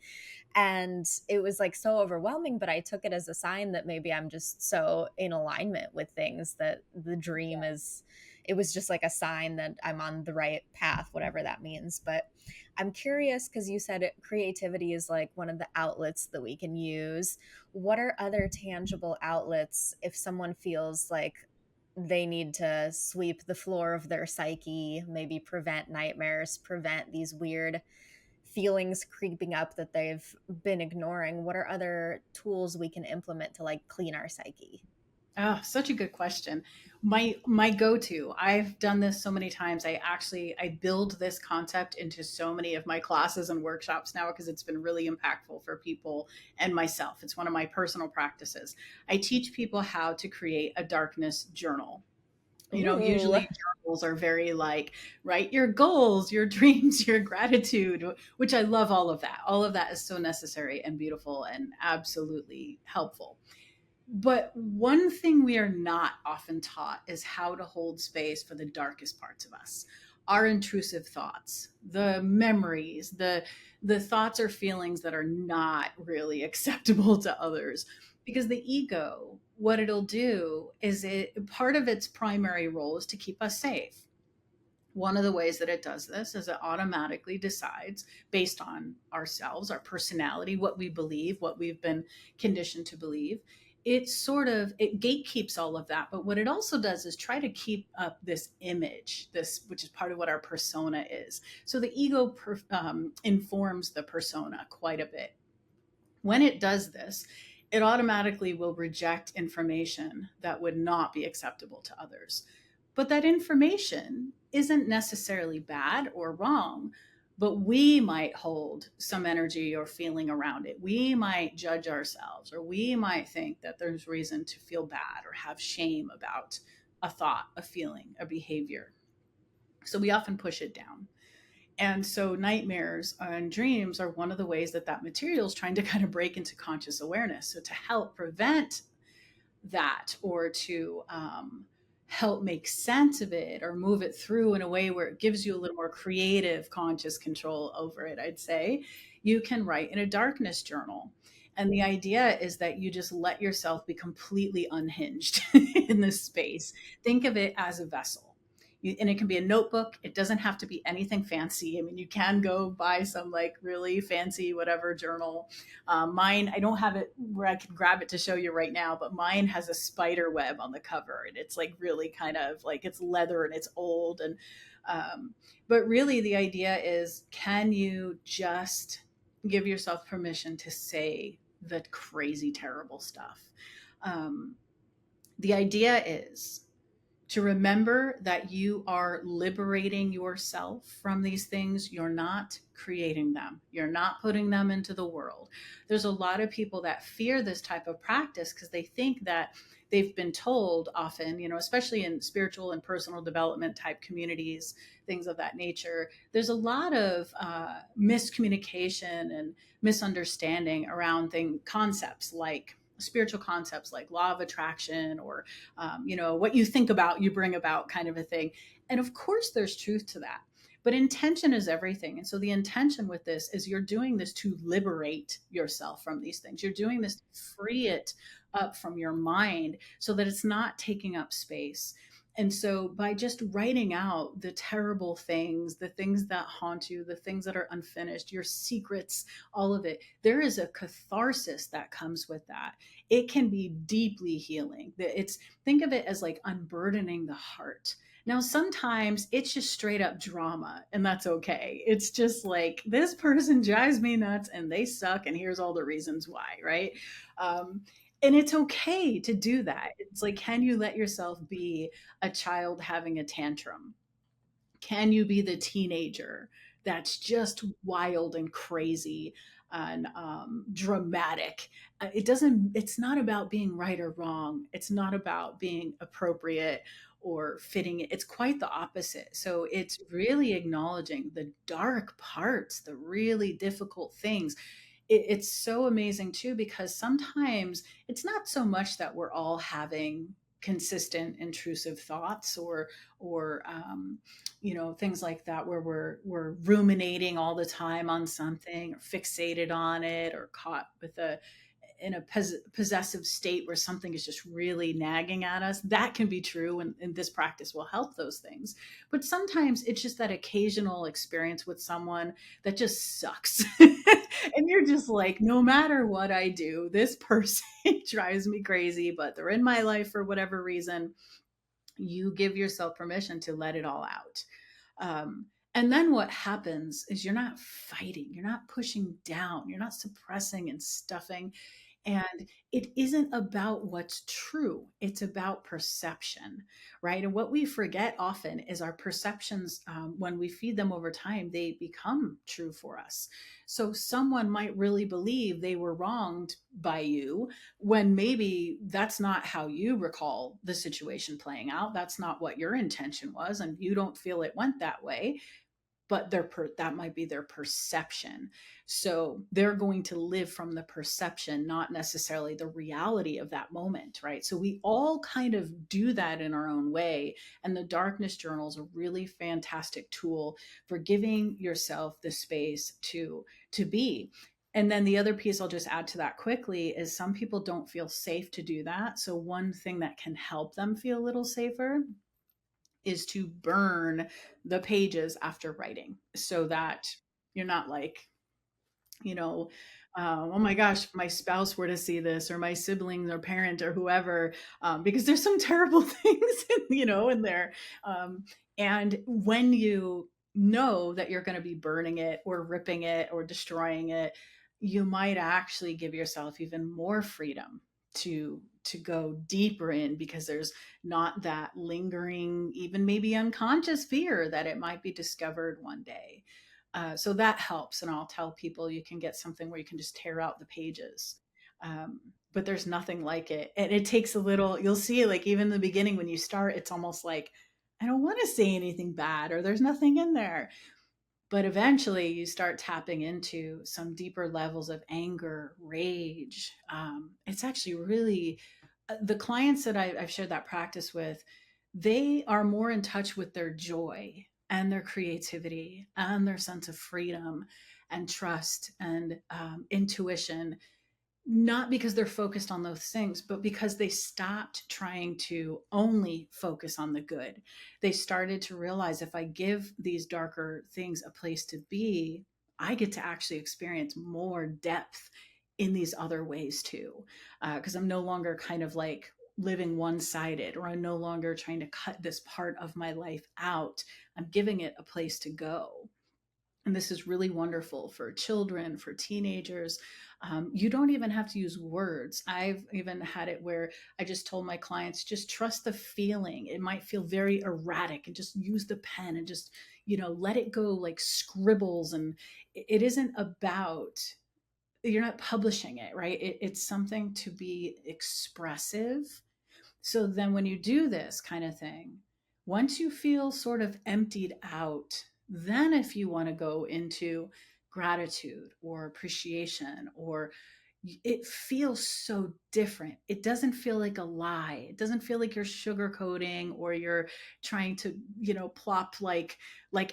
And it was like so overwhelming, but I took it as a sign that maybe I'm just so in alignment with things that the dream is, it was just like a sign that I'm on the right path, whatever that means. But I'm curious because you said creativity is like one of the outlets that we can use. What are other tangible outlets if someone feels like they need to sweep the floor of their psyche, maybe prevent nightmares, prevent these weird feelings creeping up that they've been ignoring? What are other tools we can implement to like clean our psyche? Oh, such a good question. My go-to. I've done this so many times. I build this concept into so many of my classes and workshops now because it's been really impactful for people and myself. It's one of my personal practices. I teach people how to create a darkness journal. Ooh, Usually journals are very like write your goals, your dreams, your gratitude, which I love all of that. All of that is so necessary and beautiful and absolutely helpful. But one thing we are not often taught is how to hold space for the darkest parts of us. Our intrusive thoughts, the memories, the thoughts or feelings that are not really acceptable to others. Because the ego, what it'll do is it part of its primary role is to keep us safe. One of the ways that it does this is it automatically decides based on ourselves, our personality, what we believe, what we've been conditioned to believe. It gatekeeps all of that. But what it also does is try to keep up this image, this which is part of what our persona is. So the ego informs the persona quite a bit. When it does this, it automatically will reject information that would not be acceptable to others. But that information isn't necessarily bad or wrong, but we might hold some energy or feeling around it. We might judge ourselves, or we might think that there's reason to feel bad or have shame about a thought, a feeling, a behavior. So we often push it down. And so nightmares and dreams are one of the ways that that material is trying to kind of break into conscious awareness. So to help prevent that, or to help make sense of it or move it through in a way where it gives you a little more creative conscious control over it, I'd say you can write in a darkness journal. And the idea is that you just let yourself be completely unhinged in this space. Think of it as a vessel. And it can be a notebook. It doesn't have to be anything fancy. I mean, you can go buy some like really fancy whatever journal. Mine, I don't have it where I can grab it to show you right now, but mine has a spider web on the cover, and it's like really kind of like it's leather and it's old. And um, but really, the idea is, can you just give yourself permission to say the crazy, terrible stuff? Um, the idea is to remember that you are liberating yourself from these things. You're not creating them, you're not putting them into the world. There's a lot of people that fear this type of practice because they think that they've been told often, especially in spiritual and personal development type communities, things of that nature. There's a lot of miscommunication and misunderstanding around concepts like spiritual concepts like law of attraction, or what you think about, you bring about, kind of a thing. And of course, there's truth to that. But intention is everything. And so the intention with this is you're doing this to liberate yourself from these things. You're doing this to free it up from your mind so that it's not taking up space. And so by just writing out the terrible things, the things that haunt you, the things that are unfinished, your secrets, all of it, there is a catharsis that comes with that. It can be deeply healing. It's think of it as like unburdening the heart. Now, sometimes it's just straight up drama, and that's okay. It's just like, this person drives me nuts and they suck, and here's all the reasons why, right? Um, and it's okay to do that. It's like, can you let yourself be a child having a tantrum? Can you be the teenager that's just wild and crazy and dramatic? It's not about being right or wrong. It's not about being appropriate or fitting it. It's quite the opposite. So it's really acknowledging the dark parts, the really difficult things. It's so amazing too, because sometimes it's not so much that we're all having consistent intrusive thoughts, or things like that, where we're ruminating all the time on something, or fixated on it, or caught with a in a possessive state where something is just really nagging at us. That can be true, and this practice will help those things. But sometimes it's just that occasional experience with someone that just sucks. And you're just like, no matter what I do, this person drives me crazy, but they're in my life for whatever reason. You give yourself permission to let it all out. And then what happens is you're not fighting, you're not pushing down, you're not suppressing and stuffing. And it isn't about what's true, it's about perception, right? And what we forget often is our perceptions, when we feed them over time, they become true for us. So someone might really believe they were wronged by you when maybe that's not how you recall the situation playing out. That's not what your intention was, and you don't feel it went that way. but that might be their perception. So they're going to live from the perception, not necessarily the reality of that moment, right? So we all kind of do that in our own way. And the darkness journal is a really fantastic tool for giving yourself the space to be. And then the other piece I'll just add to that quickly is some people don't feel safe to do that. So one thing that can help them feel a little safer is to burn the pages after writing so that you're not like, you know, oh my gosh, if my spouse were to see this, or my siblings or parent or whoever, because there's some terrible things, in there. Um, and when you know that you're going to be burning it or ripping it or destroying it, you might actually give yourself even more freedom to go deeper in, because there's not that lingering, even maybe unconscious fear that it might be discovered one day. So that helps. And I'll tell people you can get something where you can just tear out the pages. But there's nothing like it. And it takes a little, you'll see, like, even in the beginning when you start, it's almost like, I don't want to say anything bad, or there's nothing in there. But eventually you start tapping into some deeper levels of anger, rage. It's actually really, the clients that I've shared that practice with, they are more in touch with their joy and their creativity and their sense of freedom and trust and intuition, not because they're focused on those things, but because they stopped trying to only focus on the good. They started to realize, if I give these darker things a place to be, I get to actually experience more depth in these other ways too. Because I'm no longer kind of like living one sided, or I'm no longer trying to cut this part of my life out. I'm giving it a place to go. And this is really wonderful for children, for teenagers. You don't even have to use words. I've even had it where I just told my clients, just trust the feeling. It might feel very erratic, and just use the pen and just, let it go like scribbles. And it isn't about, you're not publishing it, right? It's something to be expressive. So then when you do this kind of thing, once you feel sort of emptied out, then if you want to go into gratitude or appreciation, or it feels so different. It doesn't feel like a lie. It doesn't feel like you're sugarcoating, or you're trying to, plop like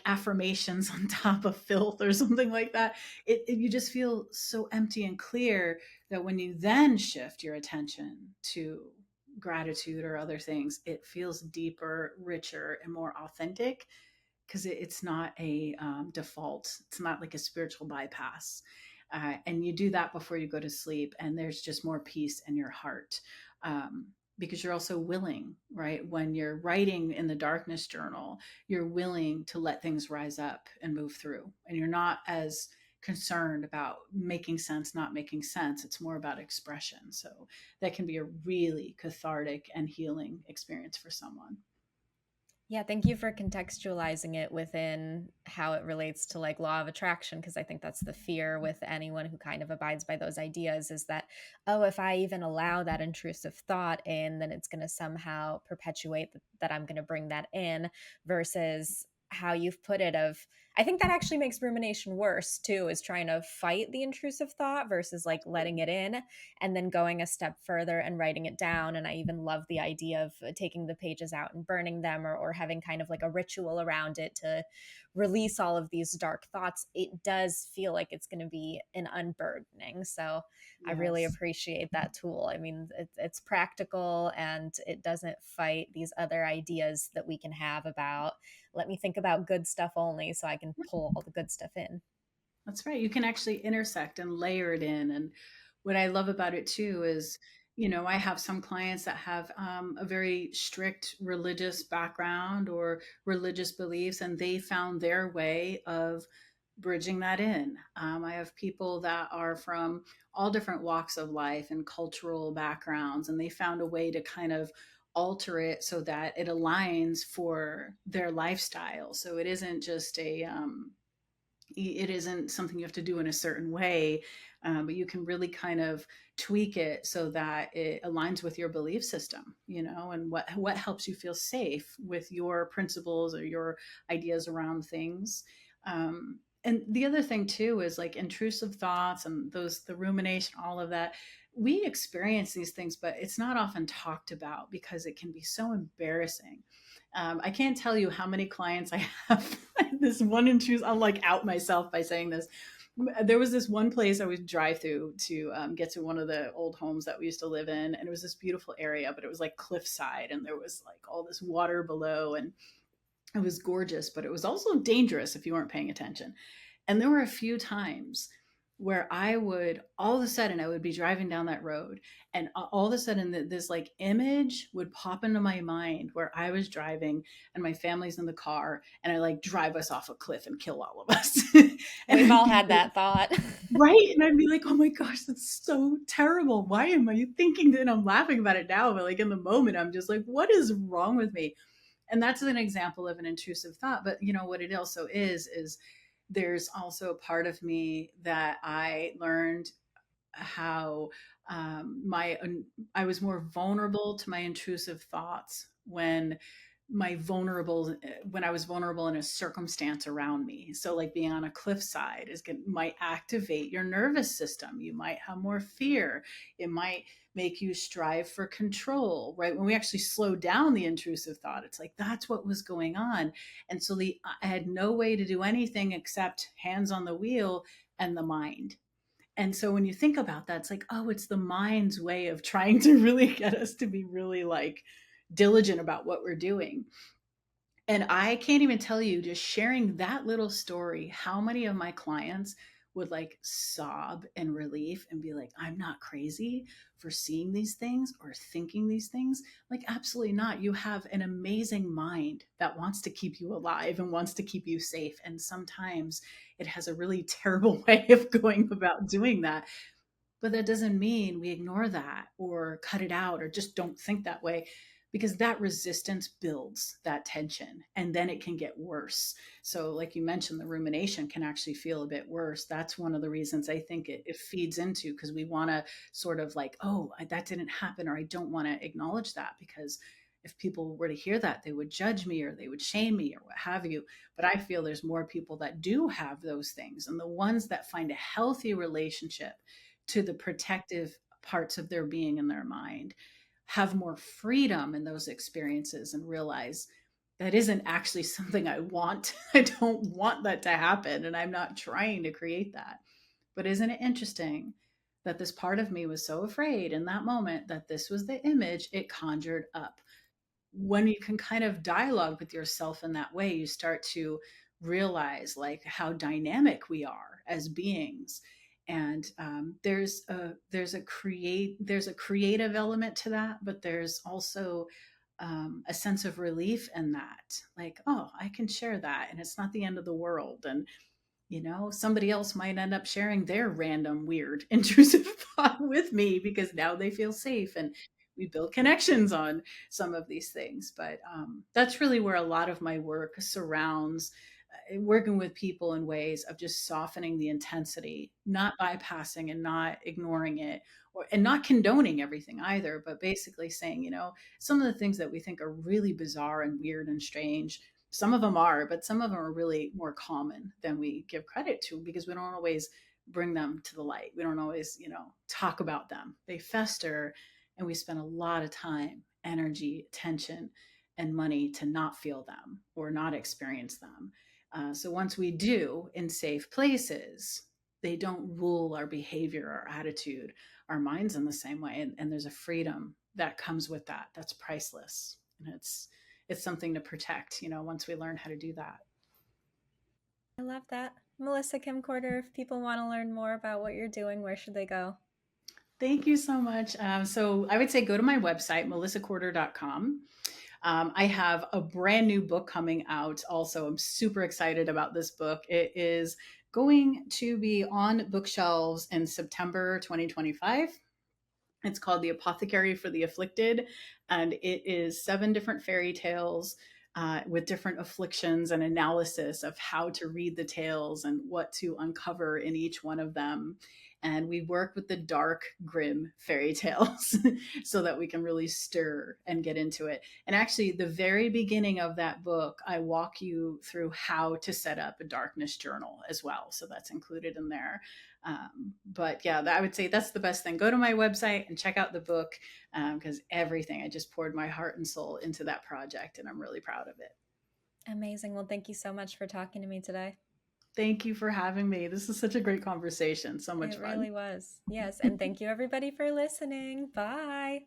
affirmations on top of filth or something like that. You just feel so empty and clear that when you then shift your attention to gratitude or other things, it feels deeper, richer, and more authentic, because it's not a default. It's not like a spiritual bypass. And you do that before you go to sleep, and there's just more peace in your heart. Because you're also willing, right? When you're writing in the darkness journal, you're willing to let things rise up and move through. And you're not as concerned about making sense, not making sense. It's more about expression. So that can be a really cathartic and healing experience for someone. Yeah, thank you for contextualizing it within how it relates to like law of attraction, because I think that's the fear with anyone who kind of abides by those ideas, is that, oh, if I even allow that intrusive thought in, then it's going to somehow perpetuate that I'm going to bring that in, versus how you've put it of, I think that actually makes rumination worse too, is trying to fight the intrusive thought versus like letting it in and then going a step further and writing it down. And I even love the idea of taking the pages out and burning them, or having kind of like a ritual around it to release all of these dark thoughts. It does feel like it's going to be an unburdening. So I really Yes. appreciate that tool. I mean, it's practical, and it doesn't fight these other ideas that we can have about, let me think about good stuff only so I can pull all the good stuff in. That's right. You can actually intersect and layer it in. And what I love about it too is, I have some clients that have a very strict religious background or religious beliefs, and they found their way of bridging that in. I have people that are from all different walks of life and cultural backgrounds, and they found a way to kind of alter it so that it aligns for their lifestyle. So it isn't just it isn't something you have to do in a certain way, but you can really kind of tweak it so that it aligns with your belief system, and what helps you feel safe with your principles or your ideas around things. And the other thing too is like intrusive thoughts and the rumination, all of that. We experience these things, but it's not often talked about because it can be so embarrassing. I can't tell you how many clients I have. This one intrusive, I'll like out myself by saying this. There was this one place I would drive through to get to one of the old homes that we used to live in, and it was this beautiful area, but it was like cliffside, and there was like all this water below, and it was gorgeous, but it was also dangerous if you weren't paying attention. And there were a few times where I would all of a sudden I would be driving down that road, and all of a sudden this like image would pop into my mind where I was driving and my family's in the car, and I like drive us off a cliff and kill all of us. And We've I'd all be had like, that thought. right. And I'd be like, oh my gosh, that's so terrible. Why am I thinking that? And I'm laughing about it now, but like in the moment, I'm just like, what is wrong with me? And that's an example of an intrusive thought. But you know what it also is there's also a part of me that I learned how my I was more vulnerable to my intrusive thoughts when I was vulnerable in a circumstance around me. So like being on a cliffside might activate your nervous system. You might have more fear. It might make you strive for control, right? When we actually slow down the intrusive thought, it's like that's what was going on. And so I had no way to do anything except hands on the wheel and the mind. And so when you think about that, it's like, oh, it's the mind's way of trying to really get us to be really like diligent about what we're doing. And I can't even tell you, just sharing that little story, how many of my clients would like sob in relief and be like, I'm not crazy for seeing these things or thinking these things. Like, absolutely not. You have an amazing mind that wants to keep you alive and wants to keep you safe. And sometimes it has a really terrible way of going about doing that. But that doesn't mean we ignore that or cut it out or just don't think that way, because that resistance builds that tension and then it can get worse. So, like you mentioned, the rumination can actually feel a bit worse. That's one of the reasons I think it feeds into, because we want to sort of like, oh, that didn't happen, or I don't want to acknowledge that because if people were to hear that, they would judge me or they would shame me or what have you. But I feel there's more people that do have those things. And the ones that find a healthy relationship to the protective parts of their being and their mind have more freedom in those experiences and realize that isn't actually something I want. I don't want that to happen. And I'm not trying to create that. But isn't it interesting that this part of me was so afraid in that moment that this was the image it conjured up? When you can kind of dialogue with yourself in that way, you start to realize like how dynamic we are as beings. And there's a creative element to that, but there's also a sense of relief in that. Like, oh, I can share that, and it's not the end of the world. And somebody else might end up sharing their random, weird, intrusive thought with me because now they feel safe, and we build connections on some of these things. But that's really where a lot of my work surrounds working with people in ways of just softening the intensity, not bypassing and not ignoring it, and not condoning everything either, but basically saying, some of the things that we think are really bizarre and weird and strange, some of them are, but some of them are really more common than we give credit to, because we don't always bring them to the light. We don't always, talk about them. They fester, and we spend a lot of time, energy, attention, and money to not feel them or not experience them. So once we do in safe places, they don't rule our behavior, our attitude, our minds in the same way. And there's a freedom that comes with that that's priceless. And it's something to protect, once we learn how to do that. I love that. Melissa Kim Corter, if people want to learn more about what you're doing, where should they go? Thank you so much. So I would say go to my website, melissacorter.com. I have a brand new book coming out. Also, I'm super excited about this book. It is going to be on bookshelves in September 2025. It's called The Apothecary for the Afflicted, and it is 7 different fairy tales with different afflictions and analysis of how to read the tales and what to uncover in each one of them. and we work with the dark, grim fairy tales so that we can really stir and get into it. And actually, the very beginning of that book, I walk you through how to set up a darkness journal as well. So that's included in there. But yeah, I would say that's the best thing. Go to my website and check out the book, because everything, I just poured my heart and soul into that project, and I'm really proud of it. Amazing. Well, thank you so much for talking to me today. Thank you for having me. This is such a great conversation. So much It fun. really was. Yes. And thank you, everybody, for listening. Bye.